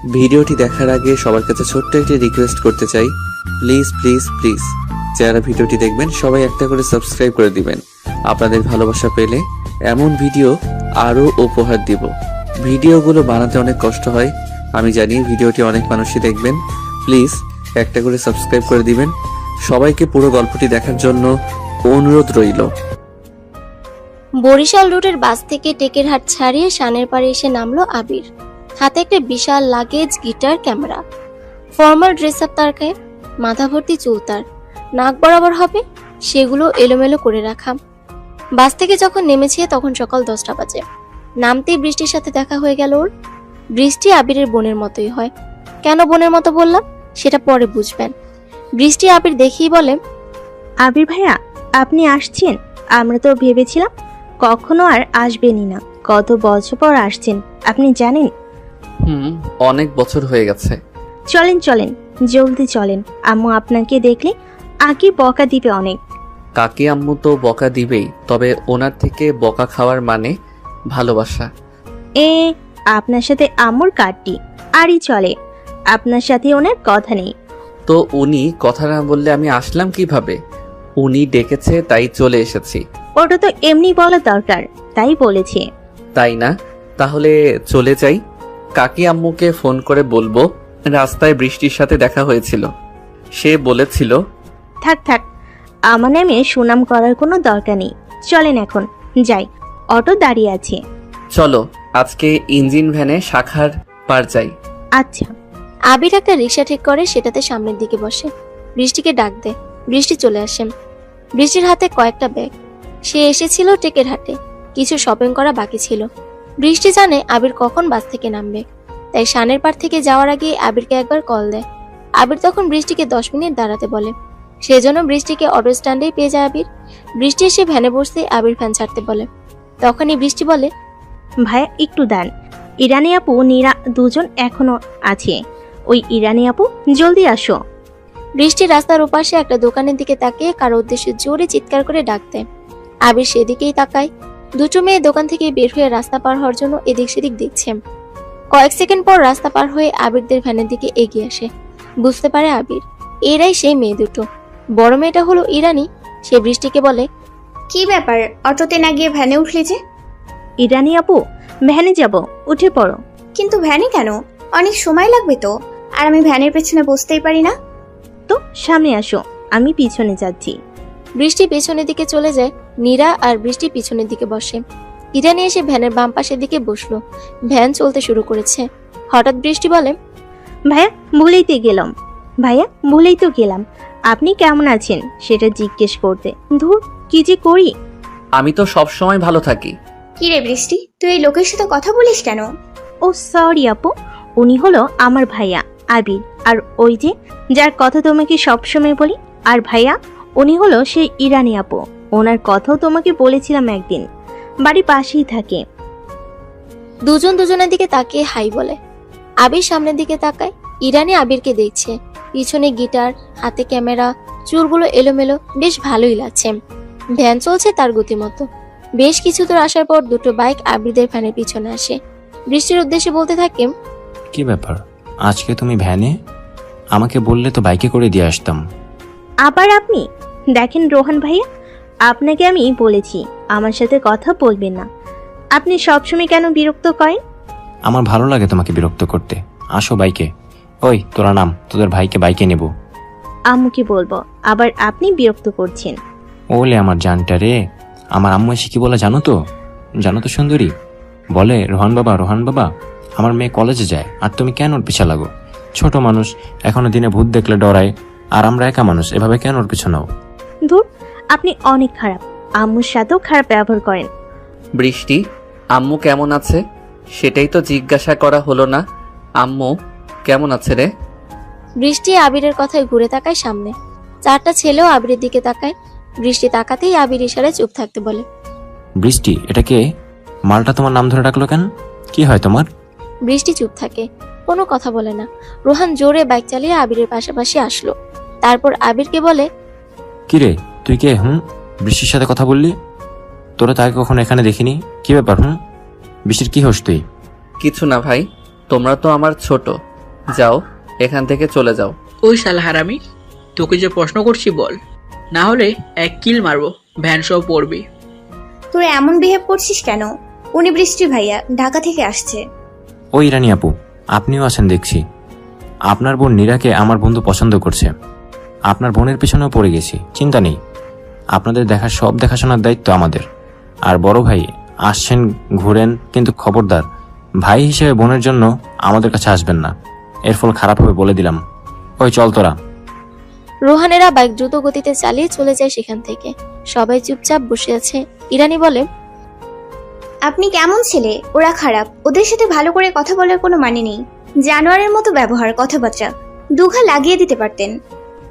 ভিডিওটি দেখার আগে সবার কাছে ছোট্ট একটি রিকোয়েস্ট করতে চাই, প্লিজ প্লিজ প্লিজ যারা ভিডিওটি দেখবেন সবাই একটা করে সাবস্ক্রাইব করে দিবেন। আপনাদের ভালোবাসা পেলে এমন ভিডিও আরও উপহার দিব। ভিডিওগুলো বানাতে অনেক কষ্ট হয়, আমি জানি। ভিডিওটি অনেক মানুষই দেখবেন, প্লিজ একটা করে সাবস্ক্রাইব করে দিবেন। সবাইকে পুরো গল্পটি দেখার জন্য অনুরোধ রইল। বরিশাল রুটের বাস থেকে টেকেরহাট ছাড়িয়ে শানের পাড়ে এসে নামলো আবির। হাতে একটা বিশাল luggage, guitar, camera. Formal dress up তার গায়ে, মাথা ভর্তি চুল তার, নাক বরাবর হবে সেগুলো এলোমেলো করে রাখা। বাস থেকে যখন নেমেছে তখন সকাল 10টা বাজে। নামতেই বৃষ্টির সাথে দেখা হয়ে গেল ওর। বৃষ্টি আবিরের বোনের মতোই হয়। কেন বোনের মতো বললাম সেটা পরে বুঝবেন। বৃষ্টি আবির দেখেই বলে, আবির ভাইয়া, আপনি আসছেন? আমরা তো ভেবেছিলাম কখনো আর আসবেনই না। কত বছর পর আসছেন আপনি জানেন? অনেক বছর হয়ে গেছে। চলেন চলেন, জলদি চলেন। আম্মু আপনাকে দেখলে আগে বকা দিবে অনেক। কাকি আম্মু তো বকা দিবেই, তবে ওনার থেকে বকা খাওয়ার মানে ভালোবাসা। আপনার সাথে আম্মুর কাটটি আরই চলে, আপনার সাথে ওনার কথা নেই। তো উনি কথা না বললে আমি আসলাম কিভাবে? উনি ডেকেছে তাই চলে এসেছি। ওটা তো এমনি বলা দরকার, তাই বলেছে। তাই না? তাহলে চলে যাই। কাকি আম্মুকে ফোন করে বলবো রাস্তায় বৃষ্টির সাথে দেখা হয়েছিল। সে বলেছিল, থাক থাক, আমার নামে সুনাম করার কোনো দরকার নেই। চলেন এখন যাই, অটো দাঁড়িয়ে আছে। চলো আজকে ইঞ্জিন ভ্যানে শাখার পার যাই। আচ্ছা। আবির একটা রিক্সা ঠিক করে সেটাতে সামনের দিকে বসে। বৃষ্টিকে ডাক দেয়। বৃষ্টি চলে আসে। বৃষ্টির হাতে কয়েকটা ব্যাগ। সে এসেছিল টেকেরহাটে, কিছু শপিং করা বাকি ছিল। বৃষ্টি জানে আবির কখন বাস থেকে নামবে, তাই শানের পাড় থেকে যাওয়ার আগে আবিরকে একবার কল দেয়। আবির তখন বৃষ্টিকে 10 মিনিট দাঁড়াতে বলে। সেজন্য বৃষ্টিকে অটো স্ট্যান্ডেই পেয়ে যায় আবির। বৃষ্টি এসে ভ্যানে বসতে আবির ভ্যান ছাড়তে বলে। তখনই বৃষ্টি বলে, ভাইয়া একটু দান, ইরানি আপু নীরা দুজন এখনো আছে। ওই ইরানি আপু জলদি আসো। বৃষ্টি রাস্তার ওপাশে একটা দোকানের দিকে তাকিয়ে কারো উদ্দেশ্যে জোরে চিৎকার করে ডাক দেয়। আবির সেদিকেই তাকায়। দুটো মেয়ে দোকান থেকে বের হয়ে রাস্তা পার হওয়ার জন্য এদিক সেদিক দেখছে। কয়েক সেকেন্ড পর রাস্তা পার হয়ে আবিরদের ভ্যানের দিকে এগিয়ে আসে। বুঝতে পারে আবির এরাই সেই মেয়ে দুটো। বড় মেয়েটা হলো ইরানি। সে বৃষ্টিকে বলে, কি ব্যাপার, অটোতে না গিয়ে ভ্যানে উঠলি যে? ইরানি আপু, ভ্যানে যাব, উঠে পড়ো। কিন্তু ভ্যানে কেন? অনেক সময় লাগবে তো, আর আমি ভ্যানের পেছনে বসতেই পারি না। তো সামনে আসো, আমি পিছনে যাচ্ছি। বৃষ্টি পেছনের দিকে চলে যায়। নীরা আর বৃষ্টি পিছনের দিকে বসে। ইরানি এসে ভ্যানের বাম পাশের দিকে বসলো। ভ্যান চলতে শুরু করেছে। হঠাৎ বৃষ্টি বলে, ভাইয়া ভুলেই তো গেলাম। আপনি কেমন আছেন সেটা জিজ্ঞেস করতে। ধুর, কি যে করি। আমি তো সব সময় ভালো থাকি। কি রে বৃষ্টি, তুই এই লোকের সাথে কথা বলিস কেন? ও সরি আপু, উনি হলো আমার ভাইয়া আবির। আর ওই যে যার কথা তোমাকে সবসময় বলি, আর ভাইয়া উনি হলো সেই ইরানি আপু। ওনার কথাও তোমাকে বলেছিলাম একদিন, বাড়ি পাশেই থাকে। দুজন দুজনের দিকে তাকিয়ে হাই বলে। আবির সামনের দিকে তাকায়। ইরানি আবিরকে দেখছে। পিছনে গিটার, হাতে ক্যামেরা, চুলগুলো এলোমেলো, বেশ ভালোই লাগছে। ভ্যান চলছে তার গতিমতো। বেশ কিছু দূর আসার পর দুটো বাইক আবিরদের ভ্যানের পিছনে আসে। বৃষ্টির উদ্দেশ্যে বলতে থাকে, কি ব্যাপার, আজকে তুমি ভ্যানে? আমাকে বললে তো বাইকে করে দিয়ে আসতাম। আবার আপনি? দেখেন রোহান ভাইয়া, আপনাকে আমি বলেছি আমার সাথে কথা বলবেন না। আপনি সবসময় কেন বিরক্ত করেন? আমার ভালো লাগে তোমাকে বিরক্ত করতে। আসো বাইকে। ওই তোরা নাম, তোদের ভাইকে বাইকে নেব। আম্মুকে বলবো, আবার আপনি বিরক্ত করছেন। ওলে আমার জানটা রে। আমার আম্মু এসে কি বলে জানো তো সুন্দরী? বলে, রোহান বাবা আমার মেয়ে কলেজে যায়, আর তুমি কেন ওর পিছা লাগো? ছোট মানুষ, এখনো দিনে ভূত দেখলে ডরায়, আর আমরা একা মানুষ, এভাবে কেন ওর পিছনেও? ধুর, আপনি অনেক খারাপ। আম্মুর সাথেও খারাপ ব্যবহার করেন। বৃষ্টি, আম্মু কেমন আছে সেটাই তো জিজ্ঞাসা করা হলো না। আম্মু কেমন আছে রে? বৃষ্টি আবিরের কথায় ঘুরে তাকায় সামনে। চারটা ছেলেও আবিরের দিকে তাকায়। বৃষ্টি তাকাতেই আবির ইশারায় চুপ থাকতে বলে। বৃষ্টি, এটা কে? মালটা তোমার নাম ধরে ডাকলো কেন? কি হয় তোমার? বৃষ্টি চুপ থাকে, কোনো কথা বলে না। রোহান জোরে বাইক চালিয়ে আবিরের পাশাপাশি আসলো। তারপর আবিরকে বলে, কি রে, তুই কে? বৃষ্টির সাথে কথা বললি? তোরা তাকে কখনো এখানে দেখিনি। কি ব্যাপার? বৃষ্টির কি হোস তুই? কিছু না ভাই, তোমরা তো আমার ছোট, যাও, এখান থেকে চলে যাও। ওই শালা হারামি, তোকে যে প্রশ্ন করছি বল, না হলে এক কিল মারবো, ভ্যান সহ পড়বি। তোরা এমন বিহেভ করছিস কেন? উনি বৃষ্টি ভাইয়া, ঢাকা থেকে আসছে। ওই রানী আপু, আপনিও আছেন দেখছি। আপনার বোন নীরাকে আমার বন্ধু পছন্দ করছে। আপনার বোনের পেছনেও পড়ে গেছি, চিন্তা নেই। আপনাদের সব দেখাশোনার দায়িত্ব আমাদের। আর বড় ভাই আসছেন, ঘুরেন, কিন্তু খবরদার ভাই হিসেবে বোনের জন্য আমাদের কাছে আসবেন না, এর ফল খারাপ হবে বলে দিলাম। ওই চল তোরা। রোহানেরা বাইক দ্রুত গতিতে চালিয়ে চলে যায় সেখান থেকে। সবাই চুপচাপ বসে আছে। ইরানি বলে, আপনি কেমন ছেলে? ওরা খারাপ, ওদের সাথে ভালো করে কথা বলার কোনো মানে নেই। জানোয়ারের মতো ব্যবহার, কথাবার্তা দুঘা লাগিয়ে দিতে পারতেন।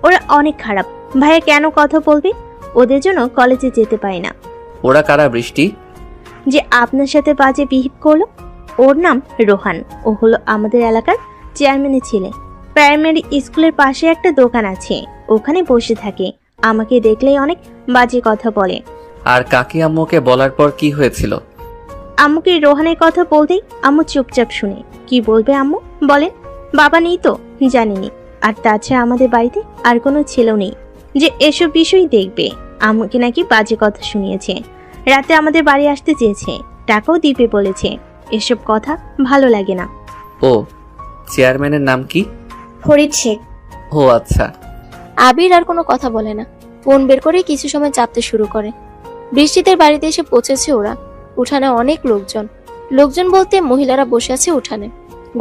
ওরা অনেক খারাপ। ভাইয়া কেন কথা বলবে? ওদের জন্য কলেজে যেতে পারি না। ওরা কারা বৃষ্টি? যে আপনার সাথে বাজে বিহেভ করলো, ওর নাম রোহান। ও হলো আমাদের এলাকার চেয়ারম্যানের ছেলে। প্রাইমারি স্কুলের পাশে একটা দোকান আছে, ওখানে বসে থাকে। আমাকে দেখলেই অনেক বাজে কথা বলে। আর কাকি আম্মুকে বলার পর কি হয়েছিল? আম্মুকে রোহানের কথা বলতেই আম্মু চুপচাপ শুনে। কি বলবে আম্মু বলেন? বাবা নেই তো, জানিনি। আর তাছাড়া আমাদের বাড়িতে আর কোনো ছেলেও নেই যে এসব বিষয় দেখবে। আম্মুকে নাকি বাজে কথা শুনিয়েছে, রাতে আমাদের বাড়ি আসতে চেয়েছে, টাকাও দিবে বলেছে। এসব কথা ভালো লাগে না। ও, চেয়ারম্যানের নাম কি? ফরিদ শেখ। ও আচ্ছা। আবির আর কোনো কথা বলে না। ফোন বের করে কিছু সময় চাপতে শুরু করে। বৃষ্টিদের বাড়িতে এসে পৌঁছেছে ওরা। উঠানে অনেক লোকজন বলতে মহিলারা বসে আছে উঠানে,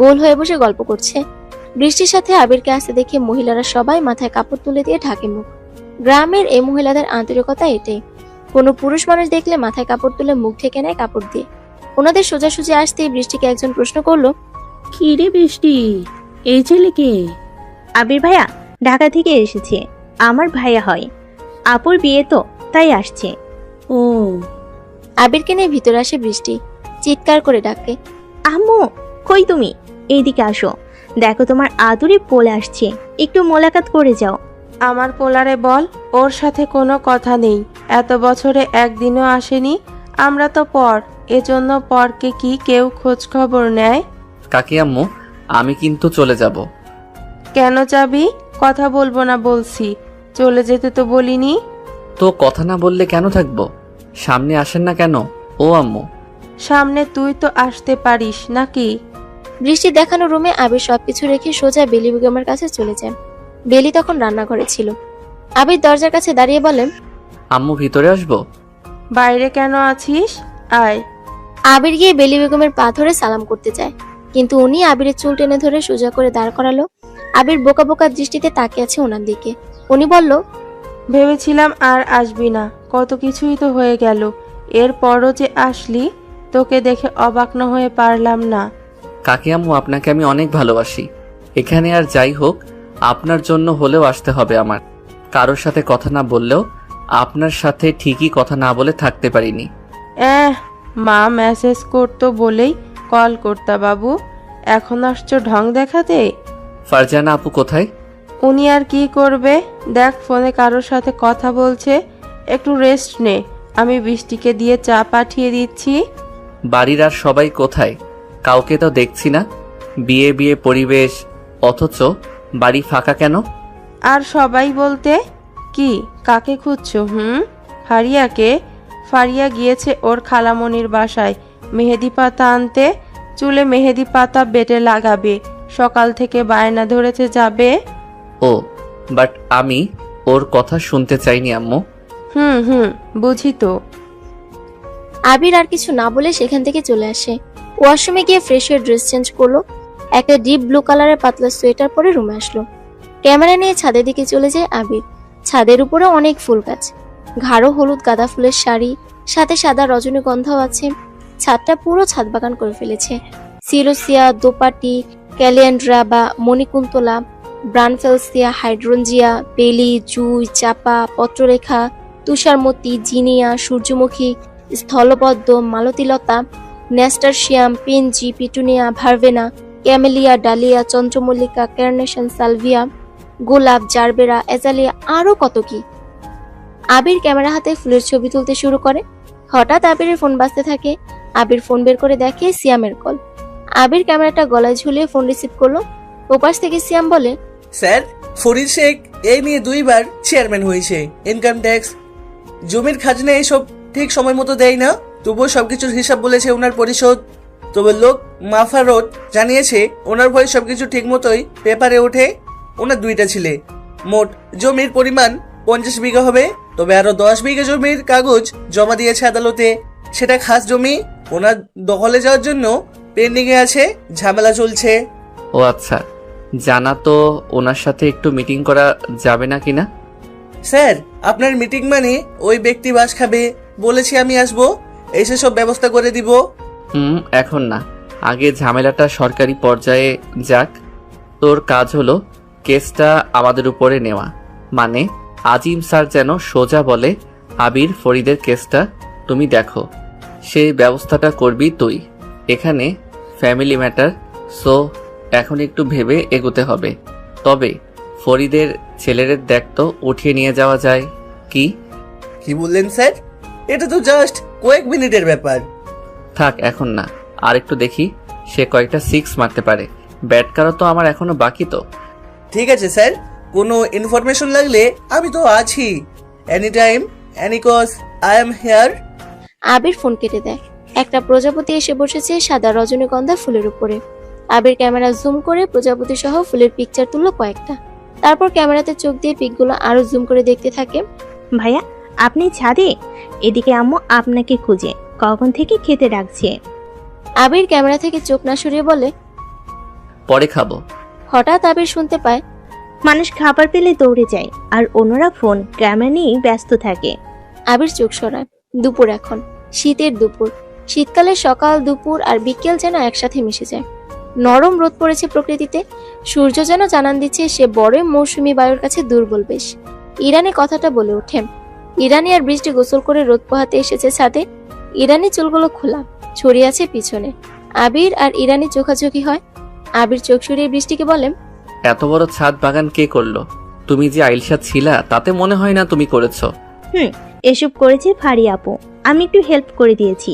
গোল হয়ে বসে গল্প করছে। বৃষ্টির সাথে আবিরকে আসতে দেখে মহিলারা সবাই মাথায় কাপড় তুলে দিয়ে ঢাকে মুখ। গ্রামের এই মহিলাদের আন্তরিকতা এটাই। কোনো পুরুষ মানুষ দেখলে মাথায় কাপড় তুলে মুখ ঢেকে নেয় কাপড় দিয়ে। ওনাদের সোজাসুজি আসতেই বৃষ্টিকে একজন প্রশ্ন করলো, কি রে বৃষ্টি, এই ছেলেকে? আবির ভাইয়া ঢাকা থেকে এসেছে, আমার ভাইয়া হয়। আপুর বিয়ে তো, তাই আসছে। ও, আবিরকে নিয়ে ভিতরে আসে বৃষ্টি। চিৎকার করে ডাকে, আম্মু কই তুমি? এইদিকে আসো, দেখো তোমার আদুরি পোলে আসছে, একটু মোলাকাত করে যাও। আমার পোলারে বল ওর সাথে কোনো কথা নেই, এত বছরে একদিনও আসেনি। আমরা তো পর, এজন্য পরকে কি কেউ খোঁজ খবর নেয়? কাকি আম্মু, আমি কিন্তু চলে যাব। কেন যাবি? কথা বলবো না বলছি, চলে যেতে তো বলিনি। তো কথা না বললে কেন থাকবো? সামনে আসেন না কেন? ও আম্মু, সামনে তুই তো আসতে পারিস নাকি? বৃষ্টি দেখানো রুমে আবির সবকিছু রেখে সোজা বেলি বেগমের কাছে চলে যায়। বেলি তখন রান্নাঘরে ছিল। আবির দরজার কাছে দাঁড়িয়ে বলে, আম্মু ভিতরে আসবো? বাইরে কেন আছিস? আয়। আবির গিয়ে বেলি বেগমের পা ধরে সালাম করতে যায়, কিন্তু উনি আবিরের চুল টেনে ধরে সোজা করে দাঁড় করালো। আবির বোকা বোকা দৃষ্টিতে তাকিয়ে আছে ওনার দিকে। উনি বলল, ভেবেছিলাম আর আসবি না, কত কিছুই তো হয়ে গেল, এরপরও যে আসলি, তোকে দেখে অবাক না হয়ে পারলাম না। কাকি আম্মু, আপনাকে আমি অনেক ভালোবাসি। এখানে আর যাই হোক, আপনার জন্য হলেও আসতে হবে আমার। কারোর সাথে কথা না বললেও আপনার সাথে ঠিকই কথা না বলে থাকতে পারিনি। মা মেসেজ করতো বলেই কল করতা বাবু, এখন আসছো ঢং দেখাতে। ফারজানা আপু কোথায়? উনি আর কি করবে, দেখ ফোনে কারোর সাথে কথা বলছে, একটু রেস্ট নে। আমি বৃষ্টিকে দিয়ে চা পাঠিয়ে দিচ্ছি। বাড়ির আর সবাই কোথায়? কাউকে তো দেখছি না। বিয়ে বিয়ে পরিবেশ, অথচ বাড়ি ফাঁকা কেন? আর সবাই বলতে কি, কাকে খুঁজছো? ফারিয়াকে। ফারিয়া গিয়েছে ওর খালামণির বাসায় মেহেদি পাতা আনতে, চুলে মেহেদি পাতা বেটে লাগাবে। সকাল থেকে বায়না ধরেছে যাবে। ও, বাট আমি ওর কথা শুনতে চাইনি আম্মু। বুঝি তো। আবির আর কিছু না বলে সেখান থেকে চলে আসে। ওয়াশরুমে গিয়ে ফ্রেশ হয়ে ড্রেস চেঞ্জ করলো। একটা ডিপ ব্লু কালারের পাতলা সোয়েটার পরে রুমে আসলো। ক্যামেরা নিয়ে ছাদের দিকে চলে যায় আবির। ছাদের উপরে অনেক ফুল গাছ, গাঢ় হলুদ গাঁদা ফুলের শাড়ি, সাথে সাদা রজনীগন্ধাও আছে। ছাদটা পুরো ছাদ বাগান করে ফেলেছে। সিলোসিয়া, দোপাটি, ক্যালিয়ান্ড্রা বা মণিকুন্তলা, ব্রানফেলসিয়া, হাইড্রোঞ্জিয়া, বেলি, জুই, চাপা, পত্ররেখা, তুষারমতি, জিনিয়া, সূর্যমুখী, স্থলপদ্ম, মালতীলতা, nasturtium, pansy, petunia, verbena, camellia, dahlia, চন্দ্রমল্লিকা, কার্নেশন, সালভিয়া, গোলাপ, জারবেরা, এজালিয়া, আরো কত কি। আবির ক্যামেরা হাতে ফুলের ছবি তুলতে শুরু করে। হঠাৎ আবিরের ফোন বাজতে থাকে। আবির ফোন বের করে দেখে সিয়ামের কল। আবির ক্যামেরাটা গলায় ঝুলিয়ে ফোন রিসিভ করলো। ওপাশ থেকে সিয়াম বলে, স্যার, ফরিদ শেখ এই নিয়ে 2বার চেয়ারম্যান হয়েছে। ইনকাম ট্যাক্স, জমির খাজনা এইসব ঠিক সময় মতো দেয় না, তবুও সবকিছুর হিসাব বলেছে ওনার পরিশোধ। তবে লোক মাফারত জানিয়েছে ওনার ভয়ে সবকিছু ঠিক মতোই পেপারে ওঠে। ওনার 2টা ছেলে, মোট জমির পরিমাণ 50 বিঘা হবে। তবে আরো 10 বিঘা জমির কাগজ জমা দিয়েছে আদালতে। সেটা খাস জমি, ওনার দখলে যাওয়ার জন্য পেন্ডিং এ আছে, ঝামেলা চলছে। ও আচ্ছা, জানা তো ওনার সাথে একটু মিটিং করা যাবে না কিনা? স্যার, আপনার মিটিং মানে ওই ব্যক্তি বাস খাবে, বলেছি আমি আসবো, এসে সব ব্যবস্থা করে দিব। এখন না, আগে ঝামেলাটা সরকারি পর্যায়ে যাক। তোর কাজ হলো কেসটা আমাদের উপরে নেওয়া, মানে আজিম স্যার যেন সোজা বলে আবির ফরিদের কেসটা তুমি দেখো, সেই ব্যবস্থাটা করবি তুই। এখানে ফ্যামিলি ম্যাটার, সো এখন একটু ভেবে এগোতে হবে। তবে ফরিদের ছেলেদের দেখ তো উঠিয়ে নিয়ে যাওয়া যায় কি? কি বললেন স্যার? এটা তো জাস্ট কয়েক মিনিটের ব্যাপার। থাক, এখন না, আর একটু দেখি সে কয়েকটা 6 মারতে পারে। ব্যাট করা তো আমার এখনো বাকি তো। ঠিক আছে স্যার, কোনো ইনফরমেশন লাগলে আমি তো আছি, any time, any cause, I am here. Abir phone কেটে দেয়। একটা প্রজাপতি এসে বসেছে সাদা রজনীগন্ধা ফুলের উপরে। আবির ক্যামেরা জুম করে প্রজাপতি সহ ফুলের পিকচার তুললো কয়েকটা। তারপর ক্যামেরাতে চোখ দিয়ে পিকগুলো আরো জুম করে দেখতে থাকে। ভাইয়া, আপনি ছাদে? এদিকে আম্মু আপনাকে খুঁজে কখন থেকে খেতে ডাকছে। আবির ক্যামেরা থেকে চোখ না সরিয়ে বলে, পরে খাবো। হঠাৎ আবির শুনতে পায়, মানুষ খাবার পেলে দৌড়ে যায়, আর অন্যরা ফোন ক্যামেরা নিয়ে ব্যস্ত থাকে। আবির চোখ সরায়। দুপুর এখন, শীতের দুপুর। শীতকালে সকাল, দুপুর আর বিকেল যেন একসাথে মিশে যায়। নরম রোদ পড়েছে প্রকৃতিতে। সূর্য যেন জানান দিচ্ছে সে বড়ই মৌসুমী বায়ুর কাছে দুর্বল বেশ। ইরানি কথাটা বলে ওঠে। ইরানি আর বৃষ্টি গোসল করে রোদ পোহাতে এসেছে ছাদে। ইরানি চুলগুলো খোলা, ছড়িয়ে আছে পিছনে। আবির আর ইরানি চোখাচোখি হয়। আবির চোখ সরিয়ে বৃষ্টিকে বলে, এত বড় ছাদ বাগান কে করলো? তুমি যে আইলসা ছিলা তাতে মনে হয় না তুমি করেছো। এসব করেছে ফারিয়া আপু, আমি একটু হেল্প করে দিয়েছি।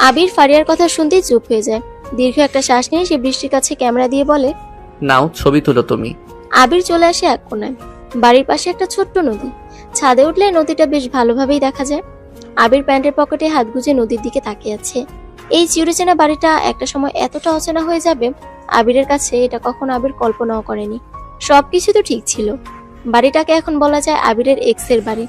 আবির ফারিয়ার কথা শুনতেই চুপ হয়ে যায়। দীর্ঘ একটা শ্বাস নিয়ে সে বৃষ্টির কাছে ক্যামেরা দিয়ে বলে, নাও ছবি তুলো তুমি। আবির চলে আসে এক কোণায়। বাড়ির পাশে একটা ছোট্ট নদী। ছাদে উঠলে নদীটা বেশ ভালোভাবেই দেখা যায়। আবির প্যান্টের পকেটে হাত গুজে নদীর দিকে তাকিয়ে আছে। এই চিরচেনা বাড়িটা একটা সময় এতটা অচেনা হয়ে যাবে, আবিরের কাছে এটা কখনো আবির কল্পনাও করেনি। সবকিছু তো ঠিক ছিল। বাড়িটাকে এখন বলা যায় আবিরের এক্সের বাড়ি।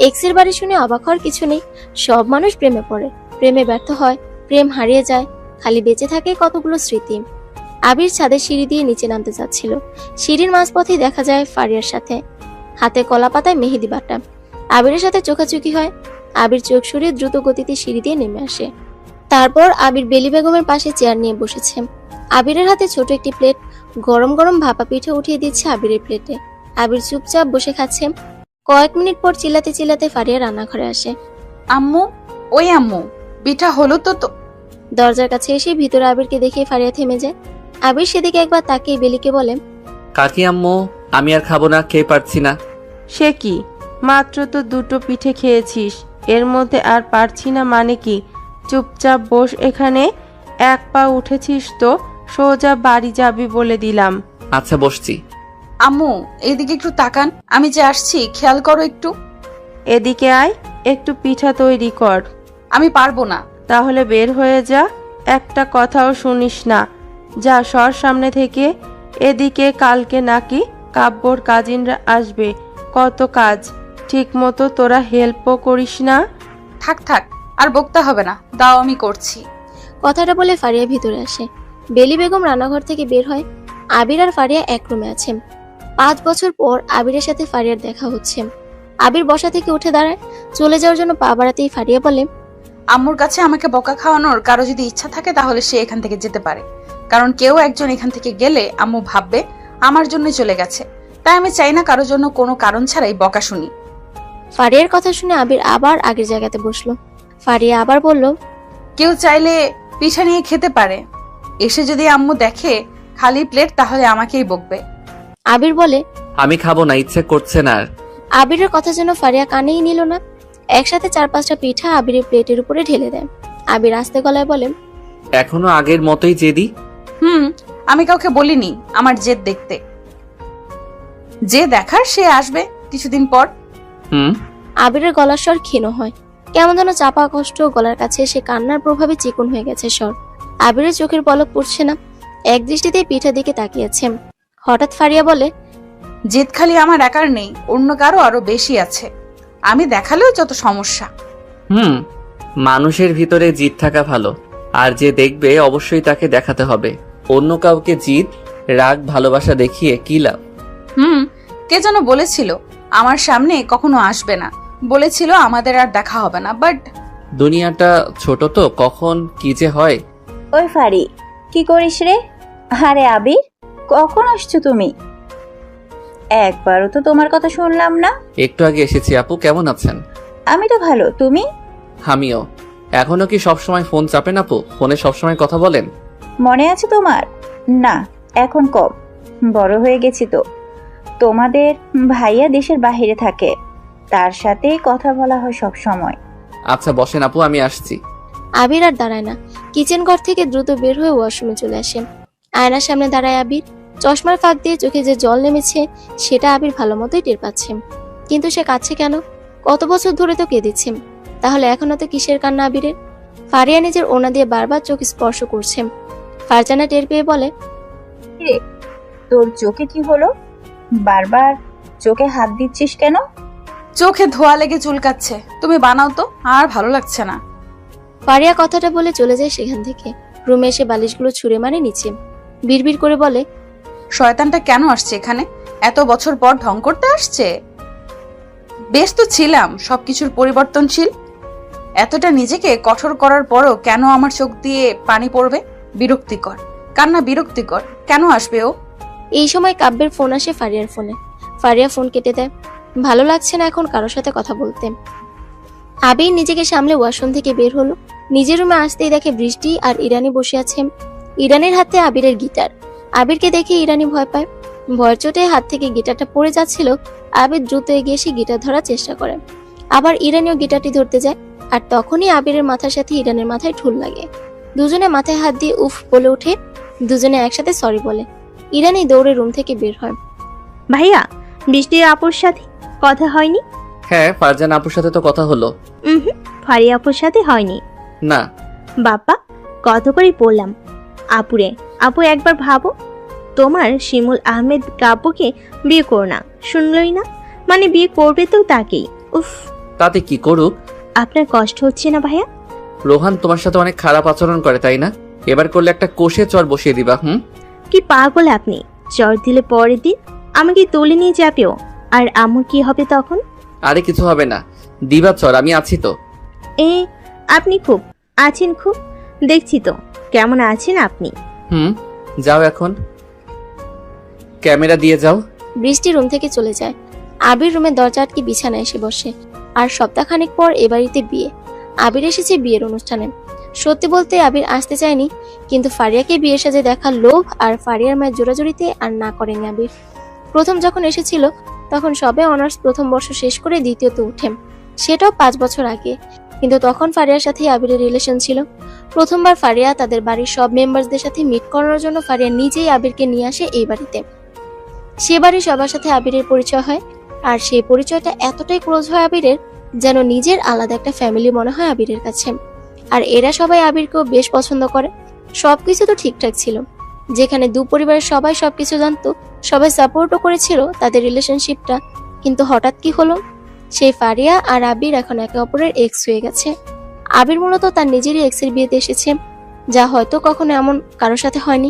এক্সের বাড়ি শুনে অবাক হওয়ার কিছু নেই। সব মানুষ প্রেমে পড়ে, প্রেমে ব্যর্থ হয়, প্রেম হারিয়ে যায়, খালি বেঁচে থাকে কতগুলো স্মৃতি। আবির ছাদের সিঁড়ি দিয়ে নিচে নামতে যাচ্ছিল। সিঁড়ির মাঝপথেই দেখা যায় ফারিয়ার সাথে, হাতে কলা পাতায় মেহেদি বাটা। আবিরের সাথে চোখাচোখি হয়। আবির চোখ সরিয়ে দ্রুত গতিতে সিঁড়ি দিয়ে নেমে আসে। তারপর আবির বেলি বেগমের পাশে চেয়ার নিয়ে বসেছে। আবিরের হাতে ছোট একটি প্লেট, গরম গরম ভাপা পিঠে উঠিয়ে দিচ্ছে আবিরের প্লেটে। আবির চুপচাপ বসে খাচ্ছে। কয়েক মিনিট পর চিল্লাতে চিল্লাতে ফারিয়া রান্নাঘরে আসে। আম্মু, ওই আম্মু, পিঠা হলো তো। দরজার কাছে এসে ভিতরে আবিরকে দেখে ফারিয়া থেমে যায়। আবির সেদিকে একবার তাকিয়ে বেলিকে বলে, কাকি আম্মু, আমি আর খাবো না, খেয়ে পারছি না। সে কি, মাত্র তো 2টো পিঠে খেয়েছিস, এর মধ্যে আর পারছি না মানে কি? চুপচাপ বস এখানে। এক পা উঠেছিস তো সোজা বাড়ি যাবি বলে দিলাম। আচ্ছা, বসছি। আম্মু, এদিকে একটু তাকান, আমি যে আসছি খেয়াল করো একটু। এদিকে আয়, একটু পিঠা তৈরি কর। আমি পারবো না। তাহলে বের হয়ে যা, একটা কথাও শুনিস না। যা সর সামনে থেকে। এদিকে কালকে নাকি কাব্যর কাজিনরা আসবে, কত কাজ, ঠিক মতো তোরা হেল্পও করিস না। থাক থাক, আর বকতে হবে না, দাও আমি করছি। কথাটা বলে ফারিয়া ভিতরে আসে। বেলি বেগম রান্নাঘর থেকে বের হয়। আবির আর ফারিয়া এক রুমে আছে। 5 বছর পর আবিরের সাথে ফারিয়ার দেখা হচ্ছে। আবির বসা থেকে উঠে দাঁড়ায়। চলে যাওয়ার জন্য পা বাড়াতেই ফারিয়া বলে, আম্মুর কাছে আমাকে বকা খাওয়ানোর কারো যদি ইচ্ছা থাকে তাহলে সে এখান থেকে যেতে পারে, কারণ কেউ একজন এখান থেকে গেলে আম্মু ভাববে আমার জন্যই চলে গেছে। তাই আমি চাই না কারোর জন্য কোনো কারণ ছাড়াই বকা শুনি। ফারিয়ার কথা শুনে আবির আবার আগের জায়গাতে বসলো। ফারিয়া আবার বলল, কেউ চাইলে পিঠা নিয়ে খেতে পারে, এসে যদি আম্মু দেখে খালি প্লেট তাহলে আমাকেই বকবে। আবির বলে, আমি খাবো না, ইচ্ছে করছে না আর। আবিরের কথা যেন ফারিয়া কানেই নিল না। একসাথে 4-5টা পিঠা আবিরের প্লেটের উপরে ঢেলে দেয়। আবির আস্তে গলায় বলে, এখনো আগের মতোই জেদি? আমি কাউকে বলিনি আমার জেদ দেখতে। যে দেখার সে আসবে কিছুদিন পর। হুম। আবিরের গলার স্বর ক্ষীণ হয়, কেমন যেন চাপা কষ্ট গলার কাছে এসে কান্নার প্রভাবে চিকন হয়ে গেছে স্বর। আবিরের চোখের পলক পড়ছে না, এক দৃষ্টিতে পিঠের দিকে তাকিয়েছে। হঠাৎ ফারিয়া বলে, জেদ খালি আমার একার নেই, অন্য কারো আরো বেশি আছে। আমি দেখালেও যত সমস্যা। হুম, মানুষের ভিতরে জিদ থাকা ভালো, আর যে দেখবে অবশ্যই তাকে দেখাতে হবে। অন্য কাউকে জিদ, রাগ, ভালোবাসা দেখিয়ে কি লাভ? কে যেন বলেছিল আমার সামনে কখনো আসবে না, বলেছিল আমাদের আর দেখা হবে না, বাট দুনিয়াটা ছোট তো, কখন কি যে হয়। ওই ফারি, কি করিস রে? আরে আবির, কখন আসছো তুমি? একবারও তো তোমার কথা শুনলাম না। একটু আগে এসেছি। আপু কেমন আছেন? আমি তো ভালো, তুমি? আমিও। এখনো কি সবসময় ফোন চাপেন আপু? ফোনে সবসময় কথা বলেন? মনে আছে তোমার? না, এখন কম, বড় হয়ে গেছি তো। তোমাদের ভাইয়া দেশের বাইরে থাকে, তার সাথেই কথা বলা হয় সব সময়। আচ্ছা বসেন আপু, আমি আসছি। আবির আর দাঁড়ায় না, কিচেন ঘর থেকে দ্রুত বের হয়ে ওয়াশরুমে চলে আসে। আয়নার সামনে দাঁড়ায় আবির। চশমার ফাঁক দিয়ে চোখে যে জল নেমেছে সেটা আবির ভালো মতোই টের পাচ্ছে, কিন্তু সে কাঁদছে কেন? কত বছর ধরে তো কেঁদেছে, তাহলে এখনো তো কিসের কান্না আবিরের? ফারিয়া নিজের ওনা দিয়ে বারবার চোখ স্পর্শ করছে। ফারজানা টের পেয়ে বলে, তোর চোখে কি হলো? বারবার চোখে হাত দিচ্ছিস কেন? চোখে ধোয়া লেগে চুলকাচ্ছে, তুমি বানাও তো, আর ভালো লাগছে না। ফারিয়া কথাটা বলে চলে যায় সেখান থেকে। রুমে এসে বালিশগুলো ছুঁড়ে মারে নিচে, বিড়বিড় করে বলে, শয়তানটা কেন আসছে এখানে? এত বছর পর ঢং করতে আসছে? বেশ তো ছিলাম সবকিছুর পরিবর্তনশীল। এতটা নিজেকে কঠোর করার পরও কেন আমার চোখ দিয়ে পানি পড়বে? বিরক্তিকর, কান্না বিরক্তিকর। কেন আসবে ও? এই সময় কাব্যের ফোন আসে ফারিয়ার ফোনে। ফারিয়া ফোন কেটে দেয়, ভালো লাগছে না এখন কারোর সাথে কথা বলতে। আবির নিজেকে সামলে ওয়াশরুম থেকে বের হলো। নিজের রুমে আসতেই দেখে বৃষ্টি আর ইরানি বসে আছে। ইরানির হাতে আবিরের গিটার। আবিরকে দেখে ইরানি ভয় পায়। ভয়ের চোটে হাত থেকে গিটারটা পড়ে যাচ্ছিল। আবির দ্রুত এগিয়ে এসে গিটার ধরার চেষ্টা করে, আবার ইরানিও গিটারটি ধরতে যায়। আর তখনই আবিরের মাথার সাথে ইরানের মাথায় ঠুল লাগে। দুজনে মাথায় হাত দিয়ে উফ বলে ওঠে। দুজনে একসাথে সরি বলে। ইরানি দৌড়ে রুম থেকে বের হয়। ভাইয়া, বৃষ্টির আপুর সাথে কথা হয়নি? হ্যাঁ, ফারজান আপুর সাথে তো কথা হলো। ফারিয়া আপুর সাথে হয়নি? না। বাবা, কত করে বললাম আপুরে। আপু একবার ভাবো, তোমার শিমুল আহমেদ কাব্যকে বিয়ে করো না, শুনলই না? মানে বিয়ে করবে তো তাকেই। উফ, তাতে কি করুক? আপনার কষ্ট হচ্ছে না ভাইয়া? রোহান তোমার সাথে অনেক খারাপ আচরণ করে, তাই না? এবার করলে একটা কোষে চর বসিয়ে দিবা। কি পাগল আপনি? চর দিলে পরের দিন আমাকে তুলে নিয়ে যাবেও, আর আমার কি হবে তখন? আরে কিছু হবে না, দিবা চর, আমি আছি তো। আপনি খুব আছেন, খুব দেখছি তো কেমন আছেন আপনি। যাও এখন, ক্যামেরা দিয়ে যাও। বৃষ্টি রুম থেকে চলে যায়। আবির রুমের দরজা আটকে বিছানায় এসে বসে। আর সপ্তাহখানেক পর এ বাড়িতে বিয়ে। আবির এসেছে বিয়ের অনুষ্ঠানে। সত্যি বলতে আবির আসতে চায়নি, কিন্তু ফারিয়াকে বিয়ের সাজে দেখার লোভ আর ফারিয়ার মায়ের জোরাজোরিতে আর না করেনি আবির। প্রথম যখন এসেছিল তখন সবে অনার্স প্রথম বর্ষ শেষ করে দ্বিতীয়তে উঠে, সেটাও 5 বছর আগে। কিন্তু তখন ফারিয়ার সাথে আবিরের রিলেশন ছিল। প্রথমবার ফারিয়া তাদের বাড়ির সব মেম্বারসদের সাথে মিট করানোর জন্য ফারিয়া নিজেই আবিরকে নিয়ে আসে এই বাড়িতে। সে বাড়ির সবার সাথে আবিরের পরিচয় হয়, আর সেই পরিচয়টা এতটাই ক্লোজ হয় আবিরের, যেন নিজের আলাদা একটা ফ্যামিলি মনে হয় আবিরের কাছে। আর এরা সবাই আবিরকেও বেশ পছন্দ করে। সবকিছু তো ঠিকঠাক ছিল, যেখানে দু পরিবারের সবাই সবকিছু জানতো, সবাই সাপোর্টও করেছিল তাদের রিলেশনশিপটা। কিন্তু হঠাৎ কি হলো, সেই ফারিয়া আর আবির এখন একে অপরের এক্স হয়ে গেছে। আবির মূলত তার নিজেরই এক্সের বিয়েতে এসেছে, যা হয়তো কখনো এমন কারোর সাথে হয়নি।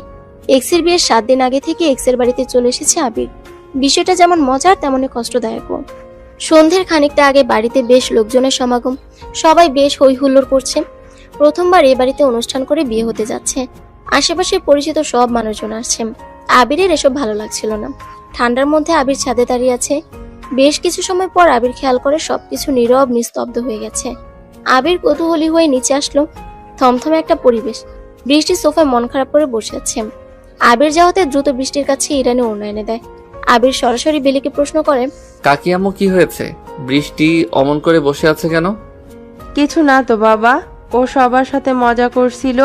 এক্সের বিয়ের 7 দিন আগে থেকে এক্সের বাড়িতে চলে এসেছে আবির। বিষয়টা যেমন মজার তেমনই কষ্টদায়কও। সন্ধ্যের খানিকটা আগে বাড়িতে বেশ লোকজনের সমাগম, সবাই বেশ হই হুল্লোড় করছে। প্রথমবার এই বাড়িতে অনুষ্ঠান করে বিয়ে হতে যাচ্ছে। আশেপাশে পরিচিত সব মানুষজন আসছে। আবিরের এসব ভালো লাগছিল না। ঠান্ডার মধ্যে আবির ছাদে দাঁড়িয়ে আছে। বেশ কিছু সময় পর আবির খেয়াল করে সবকিছু নীরব নিস্তব্ধ হয়ে গেছে। আবির কৌতূহলী হয়ে নিচে আসলো। থমথমে একটা পরিবেশ। বৃষ্টি সোফায় মন খারাপ করে বসে আছে। আবির যাওয়াতে দ্রুত বৃষ্টির কাছে ইরানি ওড়না এনে দেয়। আবির সরাসরি বেলিকে প্রশ্ন করে, কাকি আম্মু কি হয়েছে? বৃষ্টি অমন করে বসে আছে কেন? কিছু না তো বাবা, ও সবার সাথে মজা করছিল,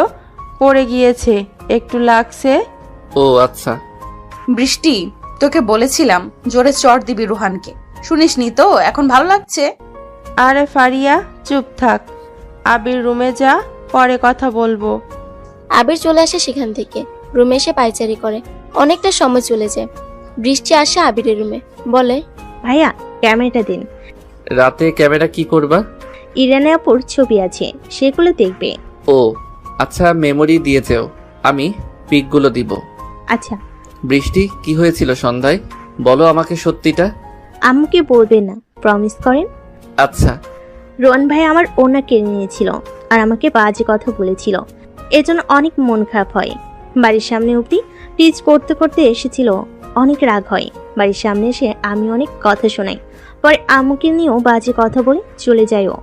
পড়ে গিয়েছে, একটু লাগছে। ও আচ্ছা। বৃষ্টি, তোকে বলেছিলাম জোরে চড় দিবি রুহানকে, শুনিসনি তো? এখন ভালো লাগছে? আরে ফারিয়া, চুপ থাক। আবির রুমে যা, পরে কথা বলবো। আবির চলে আসে সেখান থেকে, রুমে এসে পায়চারি করে। অনেকটা সময় চলে যায়। বৃষ্টি আসে আবিরের রুমে, বলে, ভাইয়া ক্যামেরাটা দিন। রাতে ক্যামেরা কি করবা? ইরানি আপুর ছবি আছে, সেগুলো দেখবে। ও আচ্ছা, মেমোরি দিয়েছেও, আমি পিকগুলো দিব। আচ্ছা। বৃষ্টি, কি হয়েছিল সন্ধ্যায়? বলো আমাকে সত্যিটা। আম্মুকে বলবেন না, প্রমিস করেন। আচ্ছা। রোহন ভাই আমার ওনা কেড়ে নিয়েছিল আর আমাকে বাজে কথা বলেছিল, এজন্য অনেক মন খারাপ হয়। বাড়ির সামনে অব্দি টিচ করতে করতে এসেছিল, অনেক রাগ হয়। বাড়ির সামনে এসে আমি অনেক কথা শোনাই, পরে আম্মুকে নিয়েও বাজে কথা বলে চলে যায় ও।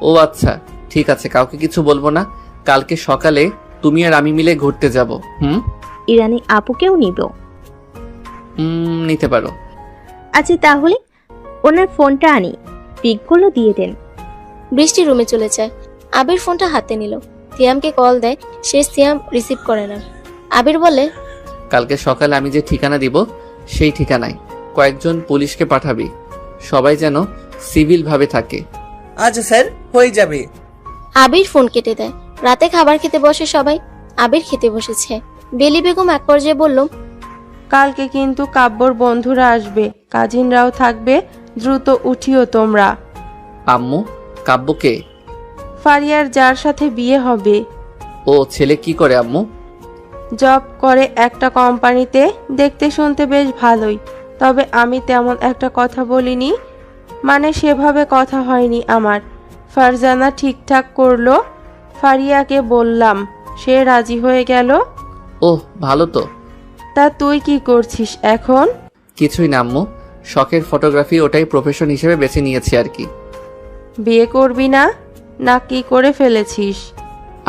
ও আচ্ছা, ঠিক আছে, কাউকে কিছু বলবো না। কালকে সকালে তুমি আর আমি মিলে ঘুরতে যাব। ইরানি আপুকেও নিব। নিতে পারো। আচ্ছা তাহলে ওনার ফোনটা আনি, পিকগুলো দিয়ে দেন। বৃষ্টি রুমে চলে যায়। আবির ফোনটা হাতে নিল, সিয়ামকে কল দেয়, সে সিয়াম রিসিভ করে না। আবির বলে, কালকে সকালে আমি যে ঠিকানা দিব সেই ঠিকানায় কয়েকজন পুলিশকে পাঠাবি, সবাই যেন সিভিল ভাবে থাকে। আচ্ছা স্যার, হয়ে যাবে। আবির ফোন কেটে দেয়। রাতে খাবার খেতে বসে সবাই। আবির খেতে বসেছে। বেলি বেগম এক পর্যায়ে বলল, কালকে কিন্তু কাব্যর বন্ধুরা আসবে, কাজিনরাও থাকবে, দ্রুত উঠিও তোমরা। আম্মু, কাব্যকে? ফারিয়ার যার সাথে বিয়ে হবে। ও ছেলে কি করে আম্মু? জব করে একটা কোম্পানিতে, দেখতে শুনতে বেশ ভালোই, তবে আমি তেমন একটা কথা বলিনি, মানে সেভাবে কথা হয়নি আমার। ফারজানা ঠিকঠাক করলো, ফারিয়াকে বললাম, সে রাজি হয়ে গেল। ওহ ভালো তো। তা তুই কি করছিস এখন? কিছুই না আম্মু, শখের ফটোগ্রাফি, ওটাই প্রফেশন হিসেবে বেছে নিয়েছি আর কি। বিয়ে করবি না, না কি করে ফেলেছিস?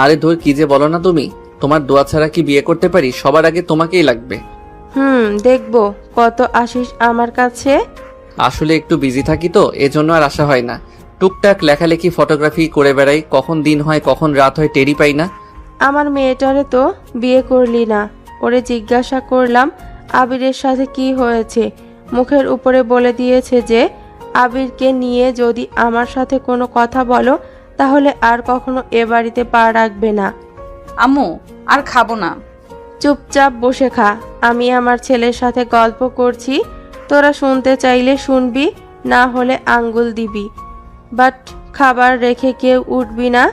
আরে ধর, কি যে বলো না তুমি। তোমার দোয়া ছাড়া কি বিয়ে করতে পারি? সবার আগে তোমাকেই লাগবে। দেখবো কত আসিস আমার কাছে। আসলে একটু বিজি থাকি তো, এজন্য আর আসা হয় না। টুকটাক লেখালেখি, ফটোগ্রাফি করে বেড়াই, কখন দিন হয় কখন রাত হয় টেরই পাই না। আমার মেয়েটারে তো বিয়ে করলি না। ওরে জিজ্ঞাসা করলাম আবিরের সাথে কি হয়েছে, মুখের উপরে বলে দিয়েছে যে আবিরকে নিয়ে যদি আমার সাথে কোনো কথা বলো তাহলে আর কখনো এ বাড়িতে পা রাখবে না। আম্মু, আর খাবো না। চুপচাপ বসে খা, আমি আমার ছেলের সাথে গল্প করছি, তোরা শুনতে চাইলে শুনবি, না হলে আঙ্গুল দিবি, বাট খাবার রেখে কেউ উঠবি না।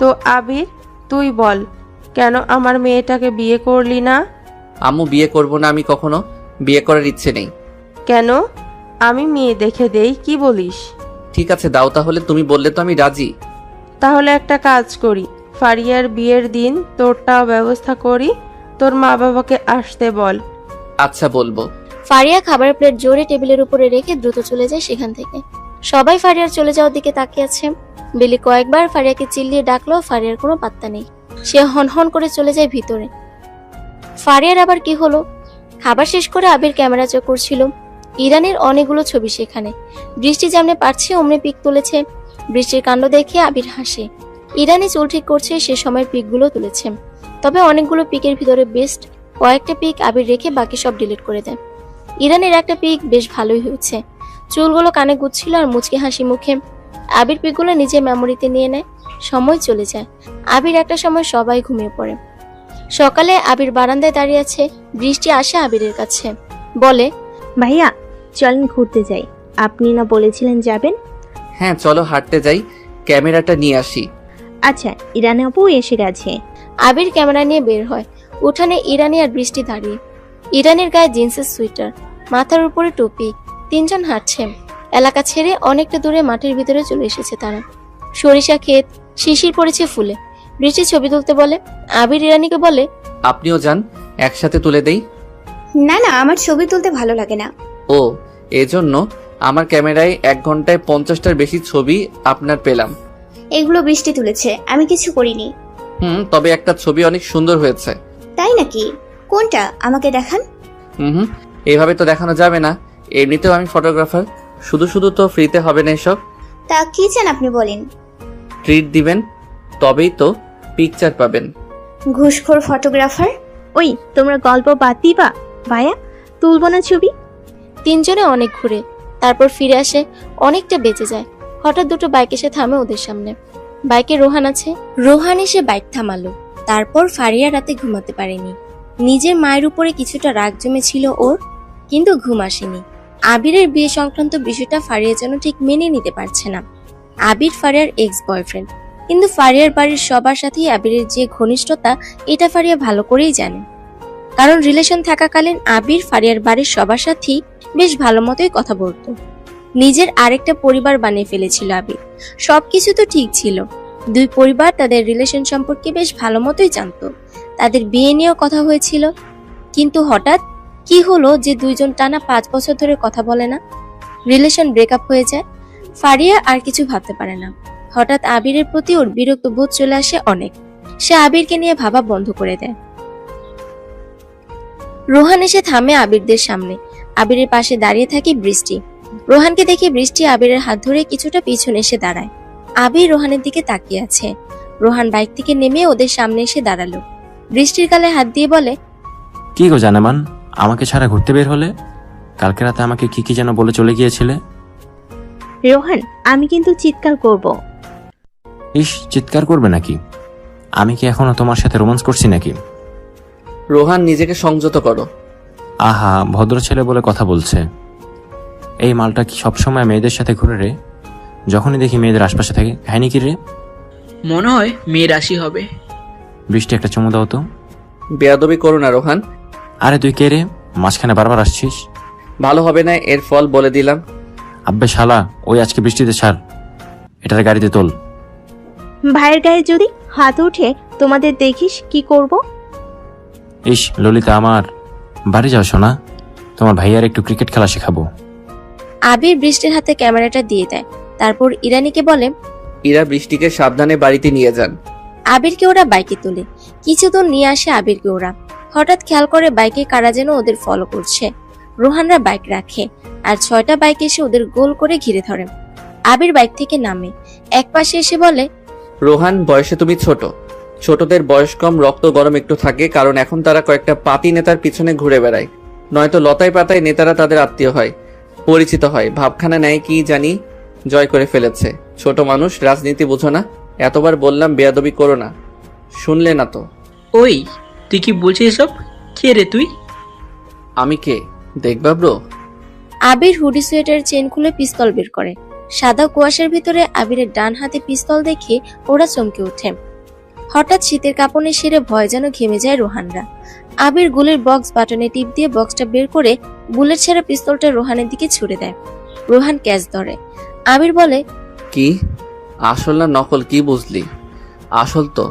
তো আবির, তুই বল, কেন আমার মেয়েটাকে বিয়ে করলি না? আম্মু, বিয়ে করব না আমি কখনো, বিয়ে করার ইচ্ছে নেই। কেন? আমি মেয়ে দেখে দেই, কি বলিস? ঠিক আছে দাও তাহলে, তুমি বললে তো আমি রাজি। তাহলে একটা কাজ করি, ফারিয়ার বিয়ের দিন তোরটাও ব্যবস্থা করি, তোর মা বাবাকে আসতে বল। আচ্ছা বলবো। ফারিয়া খাবারের প্লেট জোরে টেবিলের উপরে রেখে দ্রুত চলে যায় সেখান থেকে। সবাই ফারিয়ার চলে যাওয়ার দিকে তাকিয়ে আছে। বেলি কয়েকবার ফারিয়াকে চিল্লিয়ে ডাকলো, ফারিয়ার কোনো পাত্তা নেই। সে হনহন করে চলে যায় ভিতরে। ফারিয়ার আবার কি হলো? খাবার শেষ করে আবির ক্যামেরা চেক করছিল। ইরানের অনেকগুলো ছবি সেখানে। বৃষ্টি যেমনে পারছে অমনি পিক তুলেছে। বৃষ্টির কাণ্ড দেখে আবির হাসে। ইরানি চুল ঠিক করছে, সে সময়ের পিকগুলো তুলেছে। তবে অনেকগুলো পিকের ভিতরে বেস্ট কয়েকটা পিক আবির রেখে বাকি সব ডিলিট করে দেয়। ইরানের একটা পিক বেশ ভালোই হয়েছে, চুলগুলো কানে গুচ্ছিল আর মুচকি হাসি মুখে। আবির পিকগুলো নিজের মেমোরিতে নিয়ে নেয়। সময় চলে যায়। আবির একটা সময় সবাই ঘুমিয়ে পড়ে। সকালে আবির বারান্দায় দাঁড়িয়ে আছে। বৃষ্টি আসে আবিরের কাছে, বলে, ভাইয়া চলেন ঘুরতে যাই, আপনি না বলেছিলেন যাবেন? হ্যাঁ চলো হাঁটতে যাই, ক্যামেরাটা নিয়ে আসি। আচ্ছা, ইরানি আপু এসে গেছে। আবির ক্যামেরা নিয়ে বের হয়। উঠানে ইরানি আর বৃষ্টি দাঁড়িয়ে। ইরানির গায়ে জিন্সের সুইটার, মাথার উপরে টুপি। তিনজন হাঁটছে। এলাকা ছেড়ে অনেকটা দূরে মাঠের ভিতরে চলে এসেছে তারা। সরিষা ক্ষেত, শিশির পড়েছে ফুলে। বৃষ্টি ছবি তুলতে বলে। আবির ইরানিকে বলে, আপনিও যান, একসাথে তুলে দেই। না না, আমার ছবি তুলতে ভালো লাগে না। ও, এজন্য আমার ক্যামেরায় 1 ঘন্টায় 50টার বেশি ছবি আপনার পেলাম। এগুলো বৃষ্টি তুলেছে, আমি কিছু করিনি। তবে একটা ছবি অনেক সুন্দর হয়েছে। তাই নাকি? কোনটা আমাকে দেখান। এইভাবে তো দেখানো যাবে না, এমনিতেও আমি ফটোগ্রাফার, শুধু শুধু তো ফ্রিতে হবে না এসব। তা কি চান আপনি বলেন। ট্রিট দিবেন, তবেই তো পিকচার পাবেন। ঘুষখোর ফটোগ্রাফার। ওই তোমরা গল্প বাদ দিবা? ভাইয়া তুলবো না ছবি? তিনজনে অনেক ঘুরে তারপর ফিরে আসে, অনেকটা বেঁচে যায়। হঠাৎ দুটো বাইক এসে থামে ওদের সামনে। বাইকে রোহান আছে। রোহান এসে বাইক থামালো। তারপর ফারিয়া রাতে ঘুমাতে পারেনি। নিজের মায়ের উপরে কিছুটা রাগ জমেছিল ওর, কিন্তু ঘুম আসেনি। আবিরের বিয়ে সংক্রান্ত বিষয়টা ফারিয়া যেন ঠিক মেনে নিতে পারছে না। আবির ফারিয়ার এক্স বয়ফ্রেন্ড, কিন্তু ফারিয়ার বাড়ির সবার সাথেই আবিরের যে ঘনিষ্ঠতা এটা ফারিয়া ভালো করেই জানে। কারণ রিলেশন থাকাকালীন আবির ফারিয়ার বাড়ির সবার সাথেই বেশ ভালো মতোই কথা বলতো। নিজের আরেকটা পরিবার বানিয়ে ফেলেছিল আবির। সবকিছু তো ঠিক ছিল, দুই পরিবার তাদের রিলেশন সম্পর্কে বেশ ভালো মতোই জানতো। তাদের বিয়ে নিয়েও কথা হয়েছিল, কিন্তু হঠাৎ কি হলো যে দুইজন টানা 5 বছর ধরে কথা বলে না, রিলেশন ব্রেকআপ হয়ে যায়। ফারিয়া আর কিছু ভাবতে পারে না। হঠাৎ আবিরের প্রতি ওর বিরক্ত বোধ চলে আসে অনেক। সে আবিরকে নিয়ে ভাবা বন্ধ করে দেয়। রোহান এসে থামে আবিরদের সামনে। আবিরের পাশে দাঁড়িয়ে থাকে বৃষ্টি। রোহানকে দেখে বৃষ্টি আবিরের হাত ধরে কিছুটা পিছনে এসে দাঁড়ায়। আবির রোহানের দিকে তাকিয়ে আছে। রোহান বাইক থেকে নেমে ওদের সামনে এসে দাঁড়ালো। বৃষ্টির গালে হাত দিয়ে বলে, কি গো জানেমান, আমাকে ছাড়া ঘুরতে বের হলে? কালকে রাতে আমাকে কি কি যেন বলে চলে গিয়েছিলে? রোহান আমি কিন্তু চিৎকার করব। ইস, চিৎকার করবে নাকি? আমি কি এখনো তোমার সাথে রোমান্স করছি নাকি? রোহান নিজেকে সংযত করো। আহা, ভদ্র ছেলে বলে কথা বলছে। এই মালটা কি সবসময় মেয়েদের সাথে ঘুরে রে? যখনই দেখি মেয়েদের আশপাশে থাকে। কাহিনী কি রে? মনে হয় মেয়ে রাশি হবে। বৃষ্টি একটা চুমু দাও তো। বেয়াদবি করো না রোহান। আরে তুই কে রে? মাঝখানে বারবার আসছিস। ভালো হবে না, এর ফল বলে দিলাম। আব্বে শালা, ওই আজকে বৃষ্টিতে ছাড়, এটার গাড়িতে তোল। ভাইয়ের গায়ে যদি হাত উঠে তোমাদের দেখিস কি করব? ইস ললিতা আমার, বাড়ি যাও শোনা, তোমার ভাইয়ার একটু ক্রিকেট খেলা শেখাবো। আবির বৃষ্টির হাতে ক্যামেরাটা দিয়ে দেয়। তারপর ইরানিকে বলে, ইরা বৃষ্টিকে সাবধানে বাড়িতে নিয়ে যান। আবিরকে ওরা বাইকে তোলে। কিছু দূর নিয়ে আসে আবিরকে ওরা। হঠাৎ খেয়াল করে বাইকে কারা যেন ওদের ফলো করছে। রোহানরা বাইক রাখে আর 6টা বাইক এসে ওদের গোল করে ঘিরে ধরে। আবির বাইক থেকে নামে, এক পাশে এসে বলে, রোহান, বয়সে তুমি ছোট। ছোটদের বয়স কম, রক্ত গরম একটু থাকে, কারণ এখন তারা কয়েকটা পাতি নেতার পিছনে ঘুরে বেড়ায়। নয়তো লতায় পাতায় নেতারা তাদের আত্মীয় হয়, পরিচিত হয়, ভাবখানা নেয় কি জানি জয় করে ফেলেছে। ছোট মানুষ, রাজনীতি বুঝো না। এতবার বললাম বেয়াদবি করো না, শুনলে না তো। ওই তুই কি বলছিস এসব? কে রে তুই? আমি কে দেখবা ব্রো? আবির হুডি সোয়েটারের চেন খুলে পিস্তল বের করে। সাদা কুয়াশার ভিতরে আবিরের ডান হাতে পিস্তল দেখে ওরা চমকে ওঠে। হঠাৎ শীতের কাঁপনে সেরে ভয় যেন ঘেমে যায় রোহানরা। আবির গুলির বক্স বাটনে টিপ দিয়ে বক্সটা বের করে বুলেট ছেড়ে পিস্তলটা রোহানের দিকে ছুড়ে দেয়। রোহান ক্যাচ ধরে। আবির বলে, কি আসল না নকল, কি বুঝলি? আসল তো,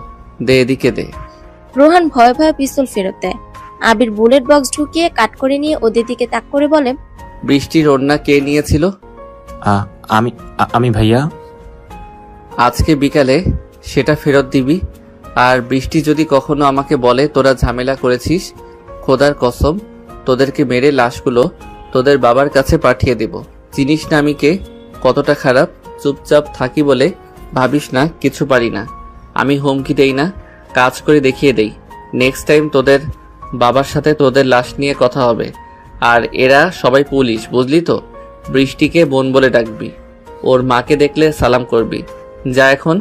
দে এদিকে দে। রোহান ভয়ে ভয়ে পিস্তল ফেরত দেয়। আবির বুলেট বক্স ঢুকিয়ে কাট করে নিয়ে ওদের দিকে তাক করে বলে, বৃষ্টির ওড়না কে নিয়েছিল? আমি ভাইয়া। আজকে বিকালে সেটা ফেরত দিবি। আর বৃষ্টি যদি কখনো আমাকে বলে তোরা ঝামেলা করেছিস, খোদার কসম তোদেরকে মেরে লাশগুলো তোদের বাবার কাছে পাঠিয়ে দেব। চিনিস না আমি কে, কতটা খারাপ। চুপচাপ থাকি বলে ভাবিস না কিছু পারি না। আমি হুমকি দেই না, কাজ করে দেখিয়ে দেই। নেক্সট টাইম তোদের বাবার সাথে তোদের লাশ নিয়ে কথা হবে। আর এরা সবাই পুলিশ, বুঝলি তো? বৃষ্টিকে বোন বলে ডাকবি, ওর মাকে দেখলে সালাম করবি। যা এখন।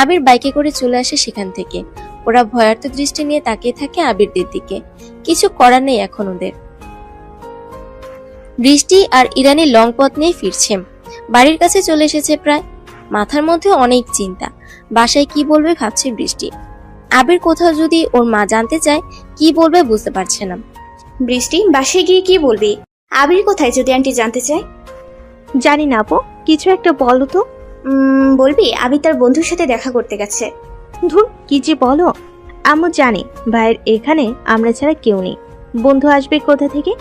আবির বাইকে করে চলে আসে সেখান থেকে। ওরা ভয়ার্থ দৃষ্টি নিয়ে তাকিয়ে থাকে আবিরদের দিকে। কিছু করার নেই এখন ওদের। বৃষ্টি আর ইরানি লং পথ নিয়ে ফিরছে। বাড়ির কাছে চলে এসেছে প্রায়। মাথার মধ্যে অনেক চিন্তা। বাসায় কি বলবে ভাবছে বৃষ্টি। আবির কোথাও যদি ওর মা জানতে চায় কি বলবে বুঝতে পারছে না। বৃষ্টি, বাসায় গিয়ে কি বলবি? আবির কোথায় যদি আন্টি জানতে চায়? জানি না আপু, কিছু একটা বলো তো। বলবি আবির তার বন্ধুর সাথে দেখা করতে গেছে। ধুর, কি যে বলো। আম্মু জানে ভাইয়ের এখানে আমরা ছাড়া কেউ নেই, বন্ধু আসবে কোথা থেকে?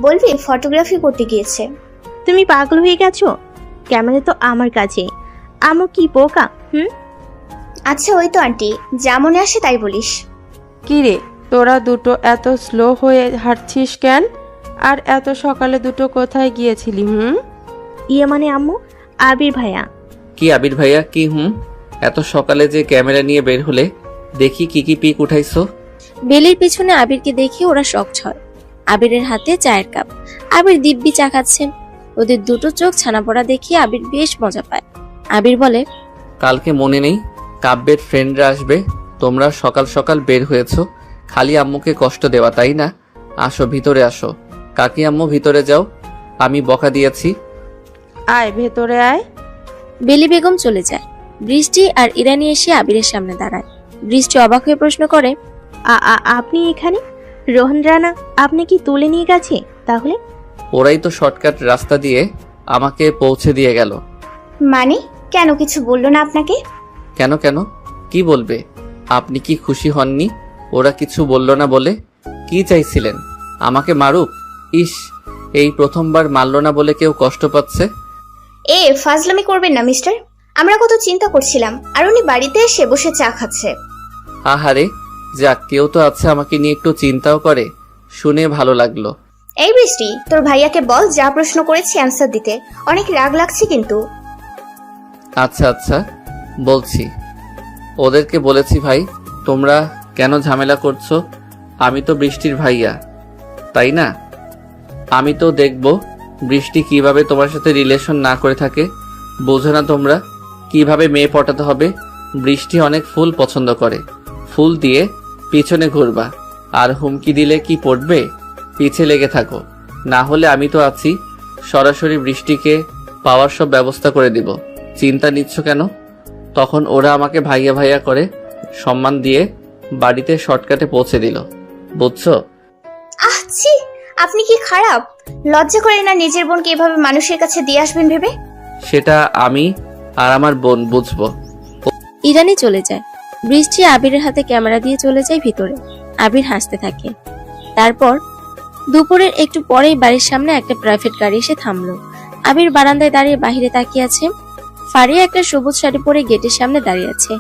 বলবি ফটোগ্রাফি করতে গিয়েছে। তুমি পাগল হয়ে গেছো? ক্যামেরা তো আমার কাছে। আম্মু কি বোকা? আচ্ছা ওই তো আন্টি, যা মনে আসে তাই বলিস। কি রে, তোরা দুটো এত স্লো হয়ে হাঁটছিস কেন? আর এত সকালে দুটো কোথায় গিয়েছিলি? ইয়ে মানে আম্মু, আবির ভাইয়া। কি আবির ভাইয়া? কি এত সকালে যে ক্যামেরা নিয়ে বের হলে? দেখি কি কি পিক উঠাইছো। বেলির পিছনে আবিরকে দেখে ওরা শকড হয়। আবিরের হাতে চায়ের কাপ, আবির দিব্যি চা খাচ্ছে। ওদের দুটো চোখ ছানা পড়া দেখে আবির বেশ মজা পায়। আবির বলে, কালকে মনে নেই কাব্যের ফ্রেন্ডরা আসবে, তোমরা সকাল সকাল বের হয়েছো খালি আম্মুকে কষ্ট দেওয়া, তাই না? আসো ভিতরে আসো। কাকি আম্মু ভিতরে যাও, আমি বকা দিয়েছি। আয় ভেতরে আয়। বেলি বেগম চলে যায়। বৃষ্টি আর ইরানি এসে আবিরের সামনে দাঁড়ায়। বৃষ্টি অবাক হয়ে প্রশ্ন করে, আপনি এখানে? রোহন রানা আপনি কি তুলে নিয়ে গেছে তাহলে? ওরাই তো শর্টকাট রাস্তা দিয়ে আমাকে পৌঁছে দিয়ে গেল। মানে কেন কিছু বললো না আপনাকে? কেন কেন কি বলবে? আপনি কি খুশি হননি ওরা কিছু বলল না বলে? কি চাইছিলেন আমাকে মারুক? ইস, এই প্রথমবার মারল না বলে কেউ কষ্ট পাচ্ছে। ফাজলামি করবেন না মিস্টার। আমরা কত চিন্তা করছিলাম, আর উনি বাড়িতে এসে বসে চা খাচ্ছে। আহারে, যাক কেউ তো আছে আমাকে নিয়ে একটু চিন্তাও করে, শুনে ভালো লাগলো। এই বৃষ্টি, তোর ভাইয়াকে বল যা প্রশ্ন করেছি অ্যান্সার দিতে। অনেক রাগ লাগছে কিন্তু। আচ্ছা আচ্ছা বলছি। ওদেরকে বলেছি ভাই তোমরা কেন ঝামেলা করছো, আমি তো বৃষ্টির ভাইয়া, তাই না? আমি তো দেখব বৃষ্টি কিভাবে তোমার সাথে রিলেশন না করে থাকে। বোঝো না তোমরা কিভাবে মেয়ে পটাতে হবে? বৃষ্টি অনেক ফুল পছন্দ করে, ফুল দিয়ে পিছনে ঘুরবা, আর হুমকি দিলে কি পড়বে? পিছে লেগে থাকো, না হলে আমি তো আছি, সরাসরি বৃষ্টিকে পাওয়ার সব ব্যবস্থা করে দিব। চিন্তা নিচ্ছ কেন? তখন ওরা আমাকে ভাইয়া ভাইয়া করে সম্মান দিয়ে বাড়িতে শর্টকাটে পৌঁছে দিল, বুঝছো? ছি, আপনি কি খারাপ? লজ্জা করে না নিজের বোনকে এভাবে মানুষের কাছে দিয়ে আসবেন ভেবে? সেটা আমি আর আমার বোন বুঝবো। ইরানি চলে যায়। বৃষ্টি আবিরের হাতে ক্যামেরা দিয়ে চলে যায় ভিতরে। আবির হাসতে থাকে। তারপর দুপুরের একটু পরেই বাড়ির সামনে একটা প্রাইভেট গাড়ি এসে থামলো। আবির বারান্দায় দাঁড়িয়ে বাহিরে তাকিয়ে আছে। ফারিয়া একটা সবুজ শাড়ি পরে গেটের সামনে দাঁড়িয়ে আছে।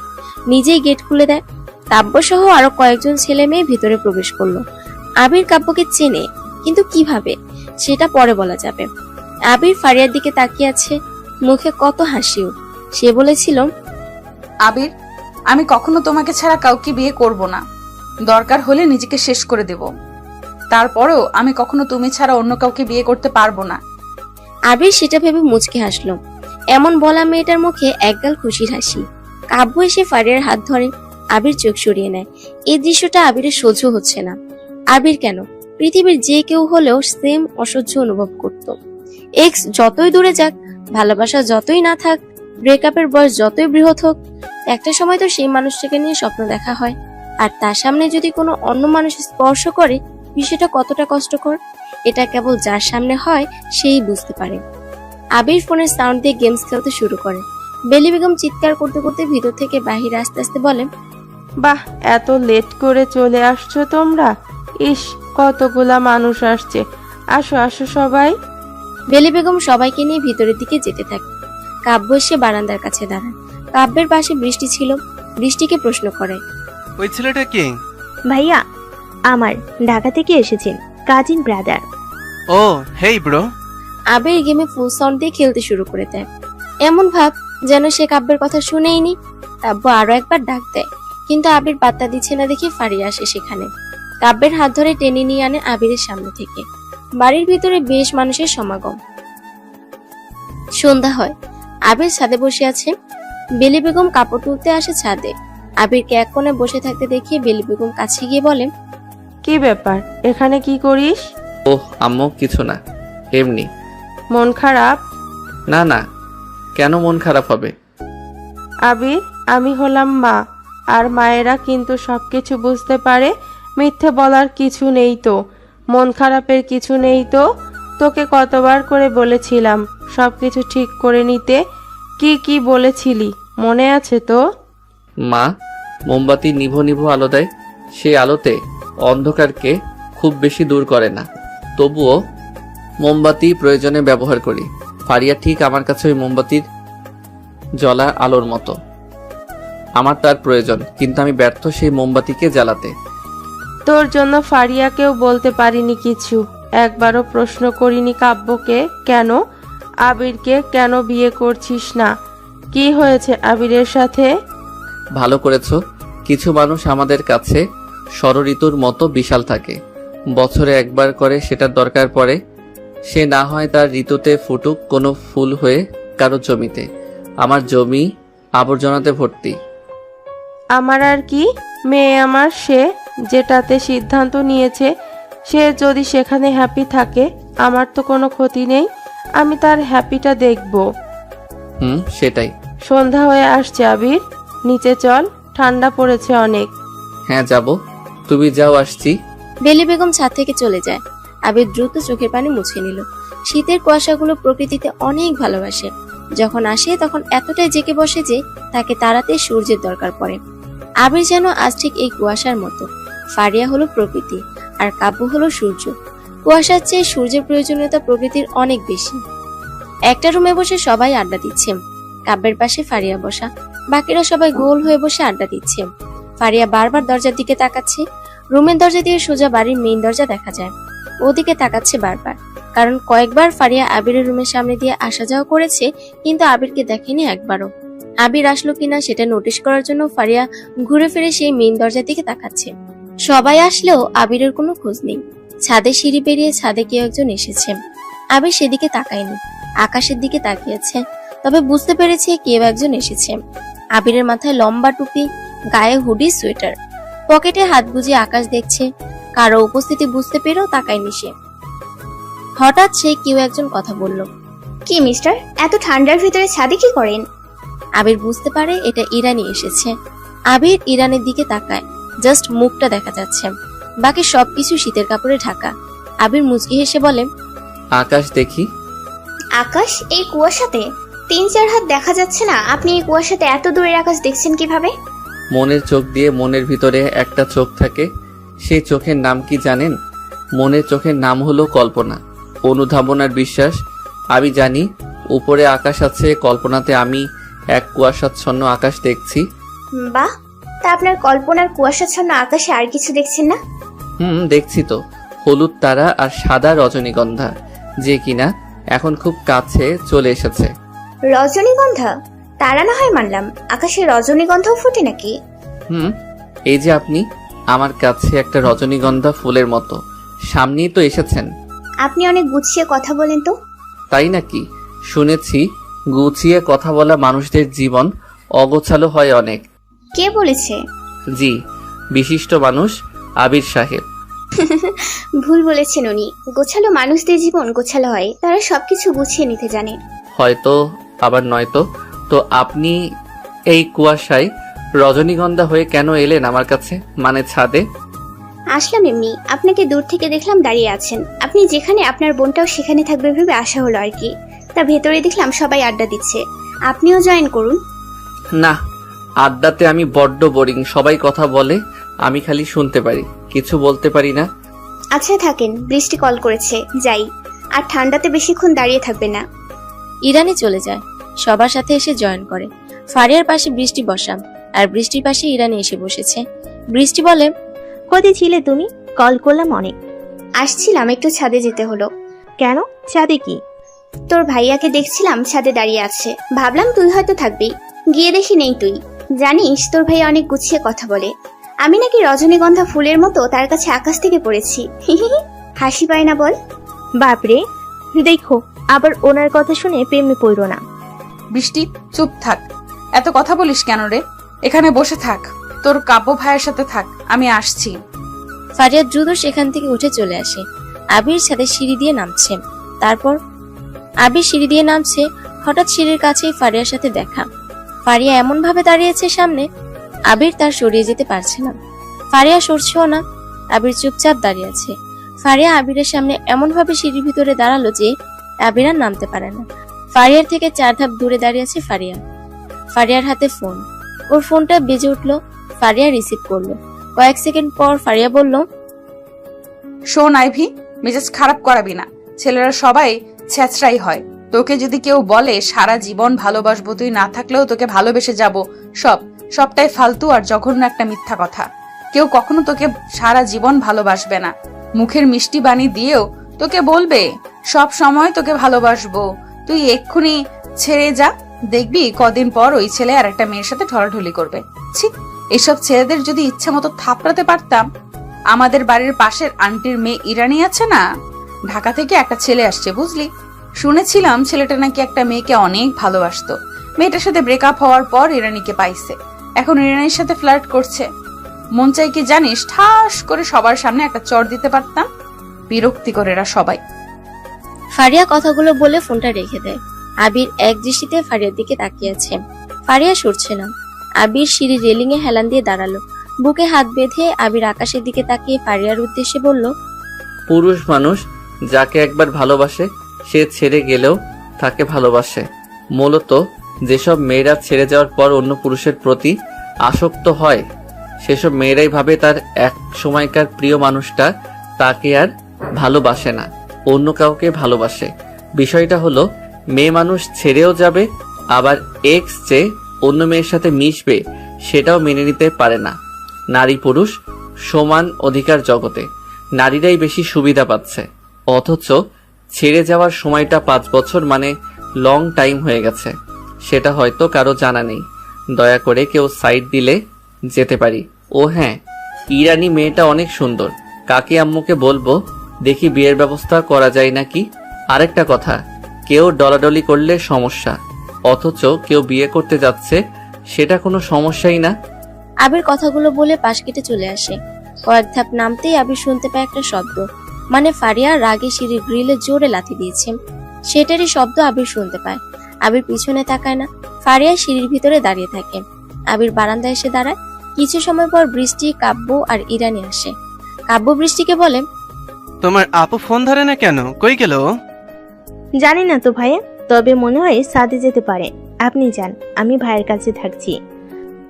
নিজেই গেট খুলে দেয়। কাব্য সহ আরো কয়েকজন ছেলে মেয়ে ভিতরে প্রবেশ করলো। আবির কাব্যকে চেনে, কিন্তু কিভাবে সেটা পরে বলা যাবে। আবির ফারিয়ার দিকে তাকিয়ে আছে, মুখে কত হাসিও। সে বলেছিল, আবির, আমি কখনো তোমাকে ছাড়া কাউকে বিয়ে করব না। দরকার হলে নিজেকে শেষ করে দেব। তারপরেও আমি কখনো তুমি ছাড়া অন্য কাউকে বিয়ে করতে পারবো না। আবির সেটা ভেবে মুচকে হাসলো। এমন বলা মেয়েটার মুখে একগাল খুশির হাসি। কাব্য এসে ফারিয়ার হাত ধরে। আবির চোখ সরিয়ে নেয়। এই দৃশ্যটা আবিরের সহ্য হচ্ছে না। আবির কেন, পৃথিবীর যে কেউ হলেও সেম অসহ্য অনুভব করত। এক্স যতই দূরে যাক, ভালোবাসা যতই না থাক, ব্রেকআপের বয়স যতই বৃহৎ হোক, একটা সময় তো সেই মানুষটাকে নিয়ে স্বপ্ন দেখা হয়। আর তার সামনে যদি কোনো অন্য মানুষ স্পর্শ করে, বিষয়টা কতটা কষ্টকর, এটা কেবল যার সামনে হয় সেই বুঝতে পারে। আবির ফোনের সাউন্ড দিয়ে গেমস খেলতে শুরু করে। বেলি বেগম চিৎকার করতে করতে ভিতর থেকে বাহিরে আস্তে আস্তে বলে, বাহ, এত লেট করে চলে আসছো তোমরা? ইস, কতগুলা মানুষ আসছে। আসো আসো সবাই। বেলি বেগম সবাইকে নিয়ে ভিতরের দিকে যেতে থাকে। কাব্য এসে বারান্দার কাছে দাঁড়ায়। কাব্যের পাশে বৃষ্টি ছিল। বৃষ্টিকে প্রশ্ন করে, ওই ছেলেটা কে? ভাইয়া আমার, ঢাকা থেকে এসেছেন, কাজিন ব্রাদার। ও হেই ব্রো। আবির গেমে ফুল সাউন্ড দিয়ে খেলতে শুরু করে দেয়। এমন ভাব যেন সে কাব্যের কথা শুনেইনি। কাব্য আরো একবার ডাক দেয়, কিন্তু আবির পাত্তা দিচ্ছে না দেখে ফারিয়া আসে সেখানে। কাব্যের হাত ধরে টেনে নিয়ে আনে আবিরের সামনে থেকে। বাড়ির ভিতরে বেশ মানুষের সমাগম। সন্ধ্যা হয়। আবির ছাদে বসে আছে। বেলি বেগম কাপড় তুলতে আসে ছাদে। আবিরকে এক কোণে বসে থাকতে দেখে বেলি বেগম কাছে গিয়ে বলে, কি ব্যাপার, এখানে কি করিস? ওহ আম্মু, কিছু না, এমনি। মন খারাপ? না না, কেন মন খারাপ হবে? আবির, আমি হলাম মা, আর মায়েরা কিন্তু সবকিছু বুঝতে পারে। মিথ্যে বলার কিছু নেই তো, মন খারাপের কিছু নেই তো। তোকে কতবার করে বলেছিলাম সবকিছু ঠিক করে নিতে। কি কি বলেছিলি মনে আছে তো? মা মোমবাতি নিভো নিভো আলো দেয়, সেই আলোতে অন্ধকারকে খুব বেশি দূর করে না, তবুও মোমবাতি প্রয়োজনে ব্যবহার করি। ফারিয়া ঠিক আমার কাছে ওই মোমবাতির জ্বলা আলোর মতো। আমার তার প্রয়োজন, কিন্তু আমি ব্যর্থ সেই মোমবাতিকে জ্বালাতে। তোর জন্য ফারিয়াকেও বলতে পারিনি কিছু, একবারও প্রশ্ন করিনি কাব্যকে কেন, আবিরকে কেন বিয়ে করছিস না। কি হয়েছে আবিরের সাথে? ভালো করেছো, কিছু মানুষ আমাদের কাছে ষড়ঋতুর মতো বিশাল থাকে। বছরে একবার করে সেটার দরকার পড়ে। সে না হয় তার ঋতুতে ফুটুক কোনো ফুল হয়ে কারো জমিতে। আমার জমি আবর্জনাতে ভর্তি। আমার আর কি, মেয়ে আমার, সে যেটাতে সিদ্ধান্ত নিয়েছে সে যদি সেখানে হ্যাপি থাকে আমার তো কোনো ক্ষতি নেই। আমি তার হ্যাপিটা দেখব। সেটাই। সন্ধ্যা হয়ে আসছে আবির, নিচে চল, ঠান্ডা পড়েছে অনেক। হ্যাঁ যাব, তুমি যাও, আসছি। বেলি বেগম ছাদ থেকে চলে যায়। আবির দ্রুত চোখের পানি মুছে নিল। শীতের কুয়াশাগুলো প্রকৃতিতে অনেক ভালোবাসে। যখন আসে তখন এতটাই জেগে বসে যে তাকে তাড়াতে সূর্যের দরকার পড়ে। আবির যেন আজ ঠিক এই কুয়াশার মতো। ফারিয়া হলো প্রকৃতি আর কাব্য হলো সূর্য। কুয়াশার চেয়ে সূর্যের প্রয়োজনীয়তা প্রকৃতির অনেক বেশি। একটা রুমে বসে সবাই আড্ডা দিচ্ছে। কাব্যের পাশে ফারিয়া বসা, বাকিরা সবাই গোল হয়ে বসে আড্ডা দিচ্ছে। ফারিয়া বারবার দরজার দিকে তাকাচ্ছে। রুমের দরজা দিয়ে সোজা বাড়ির মেইন দরজা দেখা যায়। ওদিকে তাকাচ্ছে বারবার, কারণ কয়েকবার ফারিয়া আবিরের রুমের সামনে দিয়ে আসা যাওয়া করেছে, কিন্তু আবিরকে দেখেনি একবারও। আবির আসলো কিনা সেটা নোটিশ করার জন্য ফারিয়া ঘুরে ফিরে সেই মেইন দরজার দিকে তাকাচ্ছে। সবাই আসলেও আবিরের কোনো খোঁজ নেই। ছাদে সিঁড়ি পেরিয়ে ছাদে কেউ একজন এসেছে। আবির সেদিকে তাকায়নি, আকাশের দিকে তাকিয়েছে। তবে বুঝতে পেরেছে কেউ একজন এসেছে। আবিরের মাথায় লম্বা টুপি, গায়ে হুডি, সোয়েটার, পকেটে হাত গুজিয়ে আকাশ দেখছে। কারো উপস্থিতি বুঝতে পেরেও তাকায়নি সে। হঠাৎ সে কেউ একজন কথা বলল। কি মিস্টার, এত ঠান্ডার ভিতরে ছাদে কি করেন? আবির বুঝতে পারে এটা ইরানি এসেছে। আবির ইরানের দিকে তাকায়, জাস্ট মুখটা দেখা যাচ্ছে, বাকি সবকিছু শীতের কাপড়ে ঢাকা। আবির মুচকি হেসে বলে, আকাশ দেখি। আকাশ? এই কুয়াশাতে 3-4 হাত দেখা যাচ্ছে না। আপনি এই কুয়াশাতে এত দূরের আকাশ দেখছেন কিভাবে? মনের চোখ দিয়ে। মনের ভিতরে একটা চোখ থাকে, সেই চোখের নাম কি জানেন? মনের চোখের নাম হলো কল্পনা, অনুধাবনার বিশ্বাস। আমি জানি উপরে আকাশ আছে, কল্পনাতে আমি এক কুয়াশাচ্ছন্ন আকাশ দেখছি। বাহ, তা আপনার কল্পনার কুয়াশাচ্ছন্ন আকাশে আর কিছু দেখছেন না? দেখছি তো, হলুদ তারা আর সাদা রজনীগন্ধা, যে কিনা এখন খুব কাছে চলে এসেছে। রজনীগন্ধা? তারা না হয় মানলাম, আকাশে রজনীগন্ধাও ফোটে নাকি? এই যে আপনি আমার কাছে একটা রজনীগন্ধা ফুলের মতো, সামনেই তো এসেছেন। আপনি অনেক গুছিয়ে কথা বলেন তো। তাই নাকি? শুনেছি গুছিয়ে কথা বলা মানুষদের জীবন অগোছালো হয় অনেক। কে বলেছে? জি, বিশিষ্ট মানুষ আবির সাহেব। ভুল বলেছেন উনি। গোছালো মানুষদের জীবন গোছালো হয়, তারা সবকিছু গুছিয়ে নিতে জানে। হয়তো, আবার নয়তো। তো আপনি এই কুয়াশায় রজনীগন্ধা হয়ে কেন এলেন আমার কাছে, মানে ছাদে? আসলাম এমনি, আপনাকে দূর থেকে দেখলাম দাঁড়িয়ে আছেন। আপনি যেখানে, আপনার বোনটাও সেখানে থাকবে ভেবে আসা হলো আর কি। তা ভেতরে দেখলাম সবাই আড্ডা দিচ্ছে, আপনিও জয়েন করুন। না, আড্ডাতে আমি বড্ড বোরিং। সবাই কথা বলে, আমি খালি শুনতে পারি, কিছু বলতে পারি না। আচ্ছা থাকেন, বৃষ্টি কল করেছে, যাই। আর ঠান্ডাতে বেশিক্ষণ দাঁড়িয়ে থাকবে না। ইরানি চলে যায়, সবার সাথে এসে জয়েন করে। ফারিয়ার পাশে বৃষ্টি বসা, আর বৃষ্টির পাশে ইরানি এসে বসেছে। বৃষ্টি বলে, কোথায় ছিলে তুমি? কল করলাম অনেক। আসছিলাম, একটু ছাদে যেতে হলো। কেন? ছাদে কি? তোর ভাইয়াকে দেখছিলাম ছাদে দাঁড়িয়ে আছে, ভাবলাম তুই হয়তো থাকবি। গিয়ে দেখি নেই তুই। জানিস তোর ভাইয়া অনেক গুছিয়ে কথা বলে। আমি নাকি রজনীগন্ধা ফুলের মতো তার কাছে আকাশ থেকে পড়েছি। হাসি পায় না বল? বাপরে, দেখো আবার ওনার কথা শুনে প্রেমে পড়ো না। বৃষ্টি চুপ থাক, এত কথা বলিস কেন রে? এখানে বসে থাক, তোর কাব্য ভাইয়ের সাথে থাক, আমি আসছি। ফারিয়া দ্রুত সেখান থেকে উঠে চলে আসে। আবির ছাদে সিঁড়ি দিয়ে নামছে। তারপর আবির সিঁড়ি দিয়ে নামছে, হঠাৎ সিঁড়ির কাছেই ফারিয়ার সাথে দেখা। ফারিয়া এমন ভাবে দাঁড়িয়েছে সামনে, আবির তার সরিয়ে যেতে পারছে না। ফারিয়া সরছেও না, আবির চুপচাপ দাঁড়িয়ে আছে। ফারিয়া আবিরের সামনে এমন ভাবে সিঁড়ির ভিতরে দাঁড়ালো যে আবির আর নামতে পারে না। ফারিয়ার থেকে 4 ধাপ দূরে দাঁড়িয়ে আছে ফারিয়া। ফারিয়ার হাতে ফোন, ওর ফোনটা বেজে উঠলো। ফারিয়া রিসিভ করলো। কয়েক সেকেন্ড পর ফারিয়া বলল, শোন আইভি, মেজাজ খারাপ করাবি না। ছেলেরা সবাই ছেঁচড়াই হয়। তোকে যদি কেউ বলে সারা জীবন ভালোবাসবো, তুই না থাকলেও তোকে ভালোবেসে যাব, সবটাই ফালতু আর জঘন্য একটা মিথ্যা কথা। কেউ কখনো তোকে সারা জীবন ভালোবাসবে না। মুখের মিষ্টি বাণী দিয়েও তোকে বলবে সব সময় তোকে ভালোবাসবো। তুই এক্ষুনি ছেড়ে যা, দেখবি কদিন পর ওই ছেলে আর একটা মেয়ের সাথে ঠলাঠলি করবে। ছি, এসব ছেলেদের যদি ইচ্ছা মতো থাপড়াতে পারতাম। আমাদের বাড়ির পাশের আন্টির মেয়ে ইরানি আছে না, ঢাকা থেকে একটা ছেলে আসছে বুঝলি। শুনেছিলাম ছেলেটা নাকি একটা মেয়েকে অনেক ভালোবাসতো। মেয়েটার সাথে ব্রেকআপ হওয়ার পর ইরানিকে পাইছে, এখন ইরানির সাথে ফ্লার্ট করছে। মন চাই কি জানিস, ঠাস করে সবার সামনে একটা চড় দিতে পারতাম। বিরক্তিকর এরা সবাই। ফারিয়া কথাগুলো বলে ফোনটা রেখে দেয়। আবির এক দৃষ্টিতে ফারিয়ার দিকে তাকিয়ে আছে। ফারিয়া সরছে না। আবির সিঁড়ি রেলিং এ হেলান দিয়ে দাঁড়ালো। বুকে হাত বেঁধে আবির আকাশের দিকে তাকিয়ে ফারিয়ার উদ্দেশ্যে বলল, পুরুষ মানুষ যাকে একবার ভালোবাসে সে ছেড়ে গেলেও তাকে ভালোবাসে। মূলত যেসব মেয়েরা ছেড়ে যাওয়ার পর অন্য পুরুষের প্রতি আসক্ত হয় সেসব মেয়েরাই ভাবে তার এক সময়কার প্রিয় মানুষটা তাকে আর ভালোবাসে না, অন্য কাউকে ভালোবাসে। বিষয়টা হলো মেয়ে মানুষ ছেড়েও যাবে, আবার এক্স যে অন্য মেয়ের সাথে মিশবে সেটাও মেনে নিতে পারে না। নারী পুরুষ সমান অধিকার জগতে নারীরাই বেশি সুবিধা পাচ্ছে, অথচ ছেড়ে যাওয়ার সময়টা 5 বছর মানে লং টাইম হয়ে গেছে। সেটা হয়তো কারো জানা নেই। দয়া করে কেউ সাইড দিলে যেতে পারি। ও হ্যাঁ, ইরানি মেয়েটা অনেক সুন্দর। কাকি আম্মুকে বলবো দেখি বিয়ের ব্যবস্থা করা যায় নাকি। আরেকটা কথা, কেউ ডলাডলি করলে সমস্যা, অথচ কেউ বিয়ে করতে যাচ্ছে সেটা কোনো সমস্যাই না। আবির কথাগুলো বলে পাশ কেটে চলে আসে। কয়েক ধাপ নামতেই আবির শুনতে পায় একটা শব্দ, মানে ফারিয়া রাগে সিঁড়ির গ্রিলে জোরে লাথি দিয়েছে। সেটারই শব্দ আবির শুনতে পায়। আবির পিছনে তাকায় না। ফারিয়া সিঁড়ির ভিতরে দাঁড়িয়ে থাকে। আবির বারান্দায় এসে দাঁড়ায়। কিছু সময় পর বৃষ্টি, কাব্য আর ইরানি আসে। কাব্য বৃষ্টিকে বলে, তোমার আপু ফোন ধরে না কেন? কই গেল ও? জানি না তো ভাইয়া, তবে মনে হয় ছাদে যেতে পারে। আপনি যান, আমি ভাইয়ের কাছে থাকছি।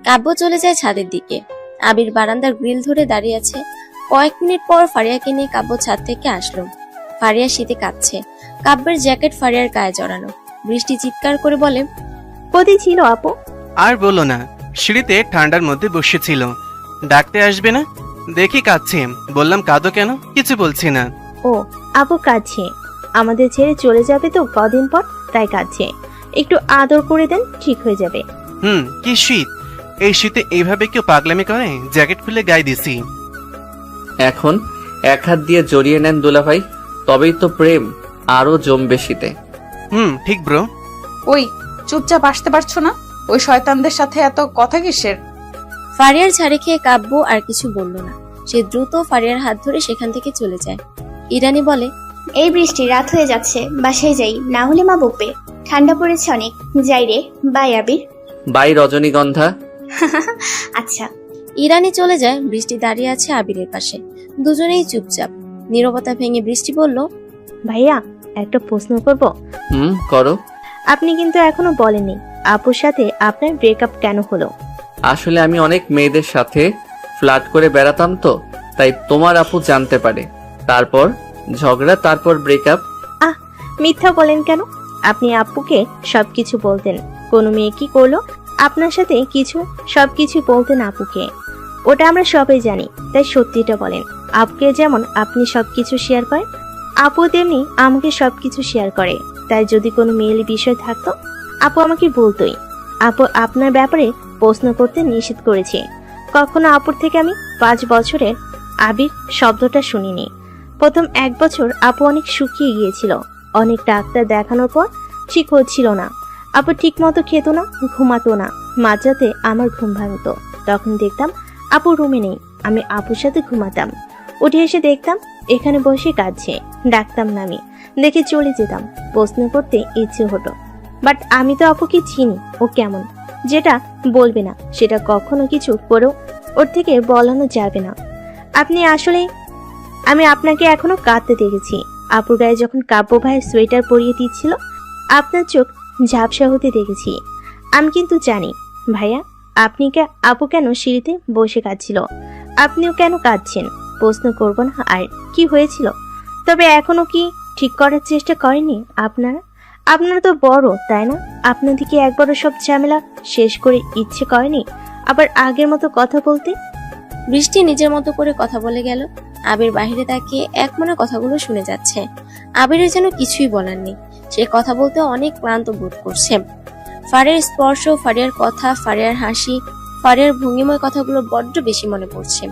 কাব্য চলে যায় ছাদের দিকে। আবির বারান্দার গ্রিল ধরে দাঁড়িয়ে আছে। কয়েক মিনিট পর ফারিয়াকে নিয়ে কাব্য ছাদ থেকে আসলো। ফারিয়া শীতে কাঁপছে। কাব্যের জ্যাকেট ফারিয়ার গায়ে জড়ানো। বৃষ্টি চিৎকার করে বলে, কোথায় ছিল আপু? আর বলো না, সিঁড়িতে ঠান্ডার মধ্যে বসেছিল। ডাকতে আসবে না? দেখি কাঁদছে। বললাম কাঁদো কেন? কিছু বলছি না। ও, আপু কাঁদছে। আমাদের ছেড়ে চলে যাবে তো কদিন পর, তাই কাঁদছে। একটু আদর করে দেন, ঠিক হয়ে যাবে। কি শীত! এই শীতে এইভাবে কেউ পাগলামি করে? জ্যাকেট খুলে গায়ে দিছি। এখন এক হাত দিয়ে জড়িয়ে নেন দুলাভাই, তবেই তো প্রেম আরো জমবে শীতে। ঠিক ব্রো। ওই চুপচাপ আসতে পারছো না? ওই শয়তানদের সাথে এত কথা কিসের? ফারিয়ার ছাড়ে খেয়ে কাব্য আর কিছু বলল না। সে দ্রুত ফারিয়ার হাত ধরে সেখান থেকে চলে যায়। ইরানি বলে, এই বৃষ্টি, রাত হয়ে যাচ্ছে, বাসায় যাই, না হলে মা বকবে। ঠান্ডা পড়েছে অনেক, যাই রে। By Abir. বাই রজনীগন্ধা। আচ্ছা। ইরানি চলে যায়। বৃষ্টি দাঁড়িয়ে আছে আবিরের পাশে। দুজনেই চুপচাপ। নীরবতা ভেঙে বৃষ্টি বলল, ভাইয়া, একটা প্রশ্ন করব? করো। আপনি কিন্তু এখনো বলেননি আপুর সাথে আপনার ব্রেকআপ কেন হলো। আসলে আমি অনেক মেয়েদের সাথে ফ্লার্ট করে বেড়াতাম তো, তাই তোমার আপু জানতে পারে। তারপর ঝগড়া, তারপর ব্রেকআপ। মিথ্যা বলেন কেন? আপনি আপুকে সবকিছু বলতেন। কোনো মেয়ে কি করলো আপনার সাথে কিছু, সবকিছু বলতেন আপুকে। ওটা আমরা সবাই জানি, তাই সত্যিটা বলেন। আপুকে যেমন আপনি সবকিছু শেয়ার করেন, আপু তেমনি আমাকে সবকিছু শেয়ার করে। তাই যদি কোনো মেয়েলি বিষয় থাকতো আপু আমাকে বলতোই। আপু আপনার ব্যাপারে প্রশ্ন করতে নিষেধ করেছে। কখনো আপুর থেকে আমি 5 বছরের আবির শব্দটা শুনিনি। প্রথম 1 বছর আপু অনেক শুকিয়ে গিয়েছিল। অনেক ডাক্তার দেখানোর পর ঠিক হচ্ছিল না। আপু ঠিক মতো খেত না, ঘুমাতো না। মাঝরাতে আমার ঘুম ভাঙতো। তখন দেখতাম আপু রুমে নেই। আমি আপুর সাথে ঘুমাতাম। উঠে এসে দেখতাম এখানে বসে কাঁদছে। ডাকতাম না, আমি দেখে চলে যেতাম। প্রশ্ন করতে ইচ্ছে হতো, বাট আমি তো আপুকে চিনি। ও কেমন যেটা বলবে না, সেটা কখনো কিছু করেও ওর থেকে বলানো যাবে না। আপনি আসলে, আমি আপনাকে এখনো কাঁদতে দেখেছি। আপুর গায়ে যখন কাব্য ভাইয়ের সোয়েটার পরিয়ে দিচ্ছিল, আপনার চোখ ঝাপসা হতে দেখেছি। আমি কিন্তু জানি ভাইয়া, আপনি আপু কেন সিঁড়িতে বসে কাঁদছিল, আপনিও কেন কাঁদছেন। প্রশ্ন করব না আর কি হয়েছিল। তবে এখনো কি ঠিক করার চেষ্টা করেনি আপনারা তো বড়, তাই না? আপনাদেরকে একবারও সব ঝামেলা শেষ করে ইচ্ছে করেনি আবার আগের মতো কথা বলতে? বৃষ্টি নিজের মতো করে কথা বলে গেল। আবির বাহিরে তাকিয়ে একমনে কথাগুলো শুনে যাচ্ছে। আবিরের যেন কিছুই বলার নেই। সে কথা বলতে অনেক ক্লান্ত বোধ করছে। ফারিয়ার স্পর্শ, ফারিয়ার কথা, ফারিয়ার হাসি, ফারিয়ার ভঙ্গিময় কথাগুলো বড্ড বেশি মনে পড়ছে।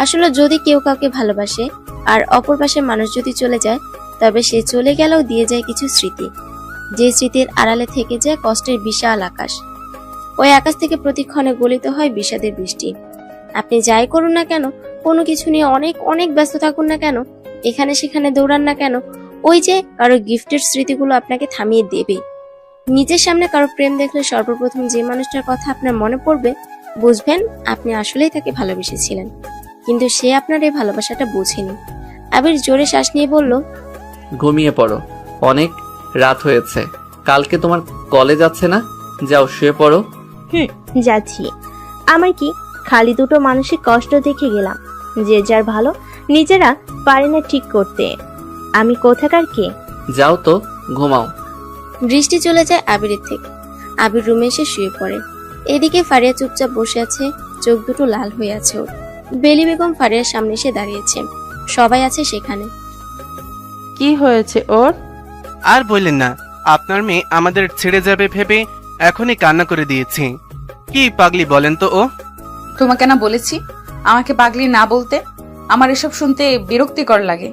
আসলে যদি কেউ কাউকে ভালোবাসে আর অপর পাশের মানুষ যদি চলে যায়, তবে সে চলে গেলেও দিয়ে যায় কিছু স্মৃতি, যে স্মৃতির আড়ালে থেকে যায় কষ্টের বিশাল আকাশ। ওই আকাশ থেকে প্রতিক্ষণে গলিত হয় বিষাদের বৃষ্টি। আপনি যাই করুন না কেন, কোনো কিছু নিয়ে অনেক অনেক ব্যস্ত থাকুন না কেন, এখানে সেখানে দৌড়ান না কেন, ওই যে কারো গিফটের স্মৃতিগুলো আপনাকে থামিয়ে দেবে। নিজের সামনে কারো প্রেম দেখলে সর্বপ্রথম যে মানুষটার কথা আপনার মনে পড়বে, বুঝবেন আপনি আসলেই তাকে ভালোবেসেছিলেন, কিন্তু সে আপনার এই ভালোবাসাটা বোঝেনি। আবির জোরে শ্বাস নিয়ে বলল, ঘুমিয়ে পড়ো, অনেক রাত হয়েছে। কালকে তোমার কলেজ আছে না? যাও শুয়ে পড়ো। যাচ্ছি। আমার কি খালি দুটো মানসিক কষ্ট দেখে গেলাম, যে যার ভালো নিজেরা পারে না ঠিক করতে। আমি কোথাকার কে? যাও তো, ঘুমাও। বৃষ্টি চলে যায় আবিরের থেকে। আবির রুমে এসে শুয়ে পড়ে। এদিকে ফারিয়া চুপচাপ বসে আছে, চোখ দুটো লাল হয়ে আছে ওর। বেলি বেগম ফারিয়ার সামনে এসে দাঁড়িয়েছে, সবাই আছে সেখানে। কি হয়েছে ওর? আর বললেন না, আপনার মেয়ে আমাদের ছেড়ে যাবে ভেবে এখনই কান্না করে দিয়েছি। কি পাগলি বলেন তো ও? তোমাকে না বলেছি আমাকে পাগলি না বলতে? আমার এসব শুনতে বিরক্তিকর লাগে।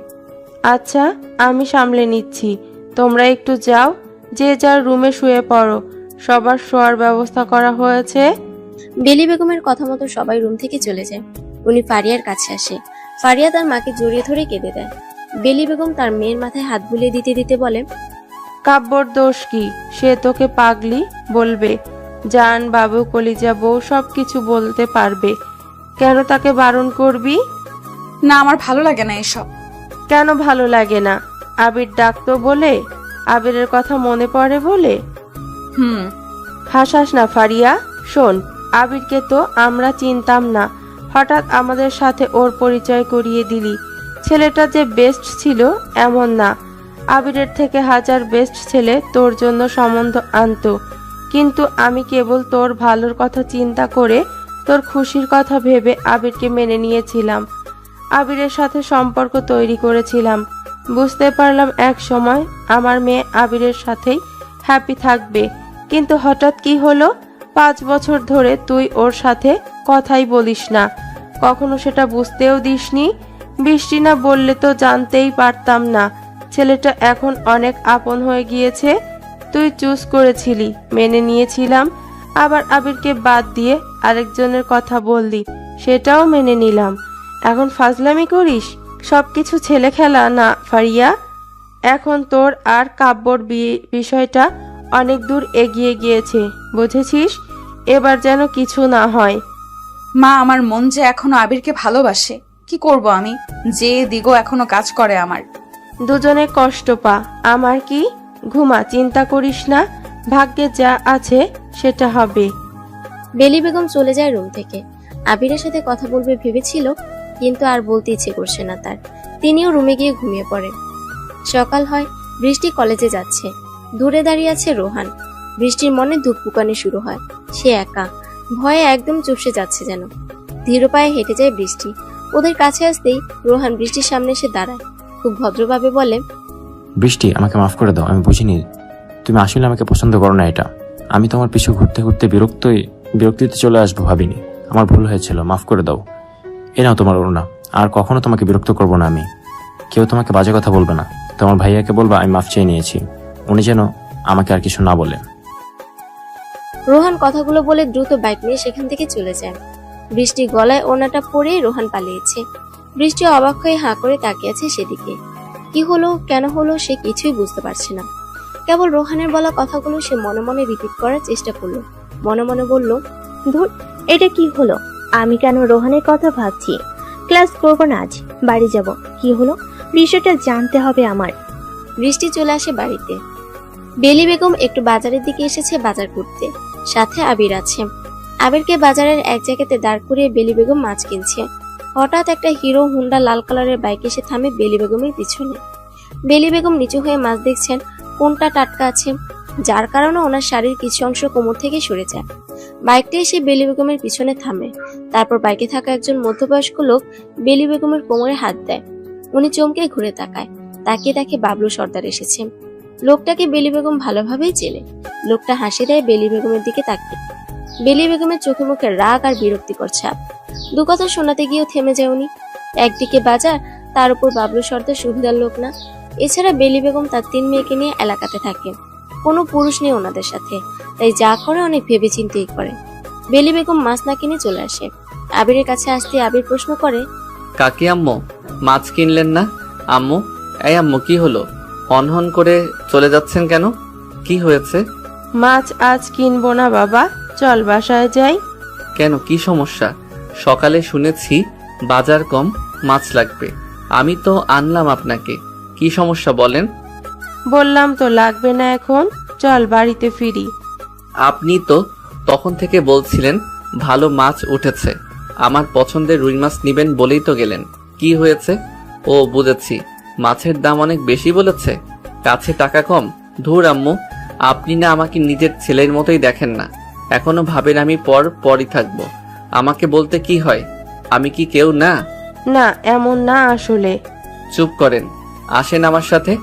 আচ্ছা, আমি সামলে নিচ্ছি। তোমরা একটু যাও, যে যার রুমে শুয়ে পড়ো। সবার শোয়ার ব্যবস্থা করা হয়েছে। বেলি বেগমের কথা মতো সবাই রুম থেকে চলে যায়। উনি ফারিয়ার কাছে আসে। ফারিয়া তার মাকে জড়িয়ে ধরে কেঁদে দেয়। বেলি বেগম তার মেয়ের মাথায় হাত বুলিয়ে দিতে দিতে বলে, কাব্যর দোষ কি? সে তোকে পাগলি বলবে? জান, বাবু, কলিজা, বউ সবকিছু বলতে পারবে। কেন তাকে বারণ করবি? না, আমার ভালো লাগে না এসব। কেন ভালো লাগে না? আবির ডাকতো বলে? আবিরের কথা মনে পড়ে বলে? হাসাস না ফারিয়া। শোন, আবিরকে তো আমরা চিনতাম না, হঠাৎ আমাদের সাথে ওর পরিচয় করিয়ে দিলি। ছেলেটা যে বেস্ট ছিল এমন না, আবিরের থেকে হাজার বেস্ট ছেলে তোর জন্য সম্বন্ধ আনতো, কিন্তু আমি কেবল তোর ভালোর কথা চিন্তা করে, তোর খুশির কথা ভেবে আবিরকে মেনে নিয়েছিলাম। আবিরের সাথে সম্পর্ক তৈরি করেছিলাম। বুঝতে পারলাম এক সময় আমার মেয়ে আবিরের সাথেই হ্যাপি থাকবে, কিন্তু হঠাৎ কি হলো? 5 বছর ধরে তুই ওর সাথে কথাই বলিস না, কখনো সেটা বুঝতেও দিসনি। বৃষ্টি না বললে তো জানতেই পারতাম না। ছেলেটা এখন অনেক আপন হয়ে গিয়েছে। তুই চুজ করেছিলি, মেনে নিয়েছিলাম। আবার আবিরকে বাদ দিয়ে আরেকজনের কথা বললি, সেটাও মেনে নিলাম। এখন ফাজলামি করিস? সবকিছু ছেলে খেলা না ফারিয়া। এখন তোর আর কাব্যর বিষয়টা অনেক দূর এগিয়ে গিয়েছে, বুঝেছিস? এবার যেন কিছু না হয়। মা, আমার মন যে এখনো আবিরকে ভালোবাসে। কি করব আমি? যে দিগো এখনো কাজ করে আমার। দুজনে কষ্ট পা, আমার কি? ঘুমা, চিন্তা করিস না, ভাগ্যে যা আছে সেটা হবে। বেলি বেগম চলে যায় রুম থেকে। আবিরের সাথে কথা বলবে ভেবেছিল, কিন্তু আর বলতে ইচ্ছে করছে না তার। তিনিও রুমে গিয়ে ঘুমিয়ে পড়ে। সকাল হয়, বৃষ্টি কলেজে যাচ্ছে। দূরে দাঁড়িয়ে আছে রোহান। বৃষ্টির মনে ধুকপুকানি শুরু হয়। সে একা, ভয়ে একদম চুপসে যাচ্ছে যেন। ধীর পায়ে হেঁটে যায় বৃষ্টি। ওদের কাছে আসতেই রোহান বৃষ্টির সামনে এসে দাঁড়ায়। খুব ভদ্রভাবে বলে, বৃষ্টি, আমাকে মাফ করে দাও, আমি বুঝিনি তুমি আসলে আমাকে পছন্দ করো না। এটা আমি তোমার পিছু ঘুরতে ঘুরতে বিরক্তিতে চলে আসবো ভাবিনি। আমার ভুল হয়েছিল, মাফ করে দাও। এ নাও তোমার ওড়না, আর কখনো তোমাকে বিরক্ত করবো না আমি। কেউ তোমাকে বাজে কথা বলবে না। তোমার ভাইয়াকে বলবা আমি মাফ চেয়ে নিয়েছি, উনি যেন আমাকে আর কিছু না বলে। রোহান কথাগুলো বলে দ্রুত বাইক নিয়ে সেখান থেকে চলে যায়। বৃষ্টি গলায় ওড়নাটা পরে রোহান পালিয়েছে। বৃষ্টি অবাক হয়ে হাঁ করে তাকিয়ে আছে সেদিকে। কি হলো, কেন হলো, সে কিছুই বুঝতে পারছে না। কেবল রোহানের বলা কথাগুলো সে মনে মনে রিপিট করার চেষ্টা করলো। মনে মনে বলল, ধুর, এটা কি হলো? আমি কেন রোহানের কথা ভাবছি? ক্লাস করবো না আজ, বাড়ি যাব। কি হলো বিষয়টা জানতে হবে আমার। বৃষ্টি চলে আসে বাড়িতে। বেলি বেগম একটু বাজারের দিকে এসেছে বাজার করতে, সাথে আবির আছে। আবিরকে বাজারের এক জায়গাতে দাঁড় করিয়ে বেলি বেগম মাছ কিনছে। হঠাৎ একটা হিরো হুন্ডা লাল কালারের বাইক এসে থামে বেলি বেগমের পিছনে। বেলি বেগম নিচু হয়ে মাছ দেখছেন, কোনটা টাটকা আছে, যার কারণে ওনার শাড়ির কিছু অংশ কোমর থেকে সরে যায়। বাইকটা এসে বেলি বেগমের পিছনে থামে। তারপর বাইকে থাকা একজন মধ্যবয়স্ক লোক বেলি বেগমের কোমরে হাত দেয়। উনি চমকে ঘুরে তাকায়। তাকিয়ে দেখে বাবলু সর্দার এসেছে। লোকটাকে বেলি বেগম ভালোভাবেই চেনে। লোকটা হাসি দেয় বেলি বেগমের দিকে তাকিয়ে। বেলি বেগমের চোখে মুখে রাগ আর বিরক্তিকর ছাপ। দু কথা শোনাতে গিয়েও থেমে যায় উনি। একদিকে বাজার, তার উপর বাবলু সর্দার সুবিধার লোক না। এছাড়া বেলি বেগম তার 3 মেয়েকে নিয়ে এলাকাতে থাকে, কোনো পুরুষ নেই ওনাদের সাথে, তাই যা করে অনেক ভেবে চিন্তেই করে। বেলি বেগম মাছ না কিনে চলে আসে। আবিরের কাছে আসতে আবির প্রশ্ন করে, কাকি আম্মু মাছ কিনলেন না? আম্মু, এই আম্মু, কি হলো? অনহন করে চলে যাচ্ছেন কেন? কি হয়েছে? মাছ আজ কিনবো না বাবা, চল বাসায় যাই। কেন, কি সমস্যা? সকালে শুনেছি বাজার কম, মাছ লাগবে। আমি তো আনলাম আপনাকে, কি সমস্যা বলেন? বললাম তো লাগবে না এখন, চল বাড়িতে ফিরি। আপনি তো তখন থেকে বলছিলেন ভালো মাছ উঠেছে, আমার পছন্দের রুই মাছ নিবেন বলেই তো গেলেন। কি হয়েছে? ও বুঝেছি, মাছের দাম অনেক বেশি বলেছে, কাছে টাকা কম। ধুর আম্মু, আপনি না আমাকে নিজের ছেলের মতোই দেখেন না, এখনো ভাবেন আমি পরই থাকবো। আমাকে বলতে কি হয়? আমি কি কেউ না? না এমন না আসলে। চুপ করেন, আসেন আমার সাথে।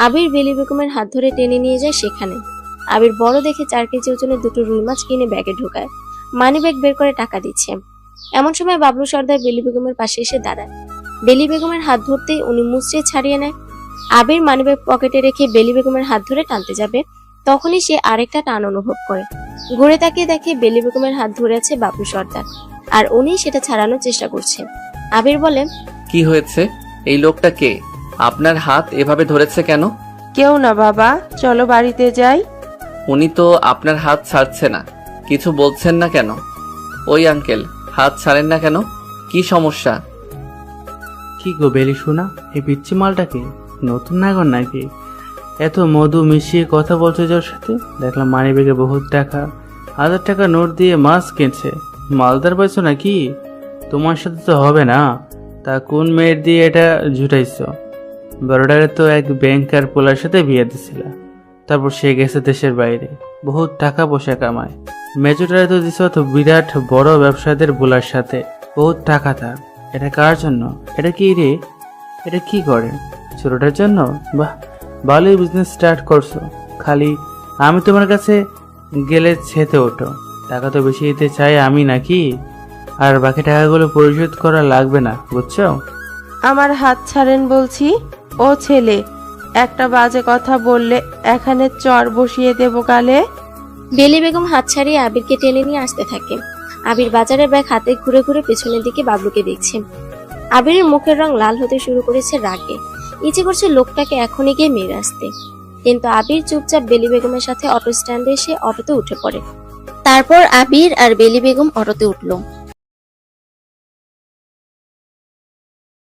আবির বেলি বেগমের হাত ধরে টেনে নিয়ে যায় সেখানে। আবির বড় দেখে 4 কেজি ওজনের 2টো রুই মাছ কিনে ব্যাগে ঢোকায়। মানি ব্যাগ বের করে টাকা দিচ্ছে। এমন সময় বাবলু সর্দার বেলি বেগমের পাশে এসে দাঁড়ায়। বেলি বেগমের হাত ধরতেই উনি মুচড়ে ছাড়িয়ে নেয়। আবির মানি ব্যাগ পকেটে রেখে বেলি বেগমের হাত ধরে টানতে যাবে, তখনই সে আরেকটা টান অনুভব করে। ঘুরে তাকিয়ে দেখে বেলি বেগমের হাত ধরে আছে বাবলু সর্দার, আর উনি সেটা ছাড়ানোর চেষ্টা করছে। আবির বলে, কি হয়েছে? এই লোকটা কে? আপনার হাত এভাবে ধরেছে কেন? কেউ না বাবা, চলো বাড়িতে যাই। উনি তো আপনার হাত ছাড়ছে না, কিছু বলছেন না কেন? ওই আঙ্কেল, হাত ছাড়েন না কেন? কি সমস্যা? কি গো বেলি শোনা, এই পিচ্ছি মালটাকে নতুন নাগর নাকি? এত মধু মিশিয়ে কথা বলছে যার সাথে, দেখলাম মানি ব্যাগে বহুত টাকা, 1000 টাকা নোট দিয়ে মাছ কিনছে। মালদার পাইছো নাকি? তোমার সাথে তো হবে না। তা কোন মেয়ের দিয়ে এটা জুটাইছ? বড়োডারে তো এক ব্যাংকার পোলার সাথে বিয়ে দিছিল, তারপর সে গেছে দেশের বাইরে, বহুত টাকা পয়সা কামায়। মেজোটারে তো দিছ তো বিরাট বড় ব্যবসায়ীদের বোলার সাথে, বহুত টাকা তার। এটা কার জন্য? এটা কি রে? এটা কি করে? ছোটটার জন্য? বাহ, ভালোই বিজনেস স্টার্ট করছো। খালি আমি তোমার কাছে গেলে ছেতে ওঠো। টাকা তো বেশি দিতে চাই আমি নাকি? আর বাকি টাকাগুলো পরিশোধ করা লাগবে না, বুঝছো? আমার হাত ছাড়েন বলছি। ও ছেলে, একটা বাজে কথা বললে এখানে চর বসিয়ে দেবো গালে। বেলি বেগম হাত ছাড়িয়ে আবিরকে টেনে নিয়ে আসতে থাকে। আবির বাজারের ব্যাগ হাতে ঘুরে ঘুরে পেছনের দিকে বাবলুকে দেখছে। আবিরের মুখের রং লাল হতে শুরু করেছে রাগে। ইচ্ছে করছে লোকটাকে এখনই গিয়ে মেরে আসতে, কিন্তু আবির চুপচাপ বেলি বেগমের সাথে অটো স্ট্যান্ডে এসে অটোতে উঠে পড়ে। তারপর আবির আর বেলি বেগম অটোতে উঠলো।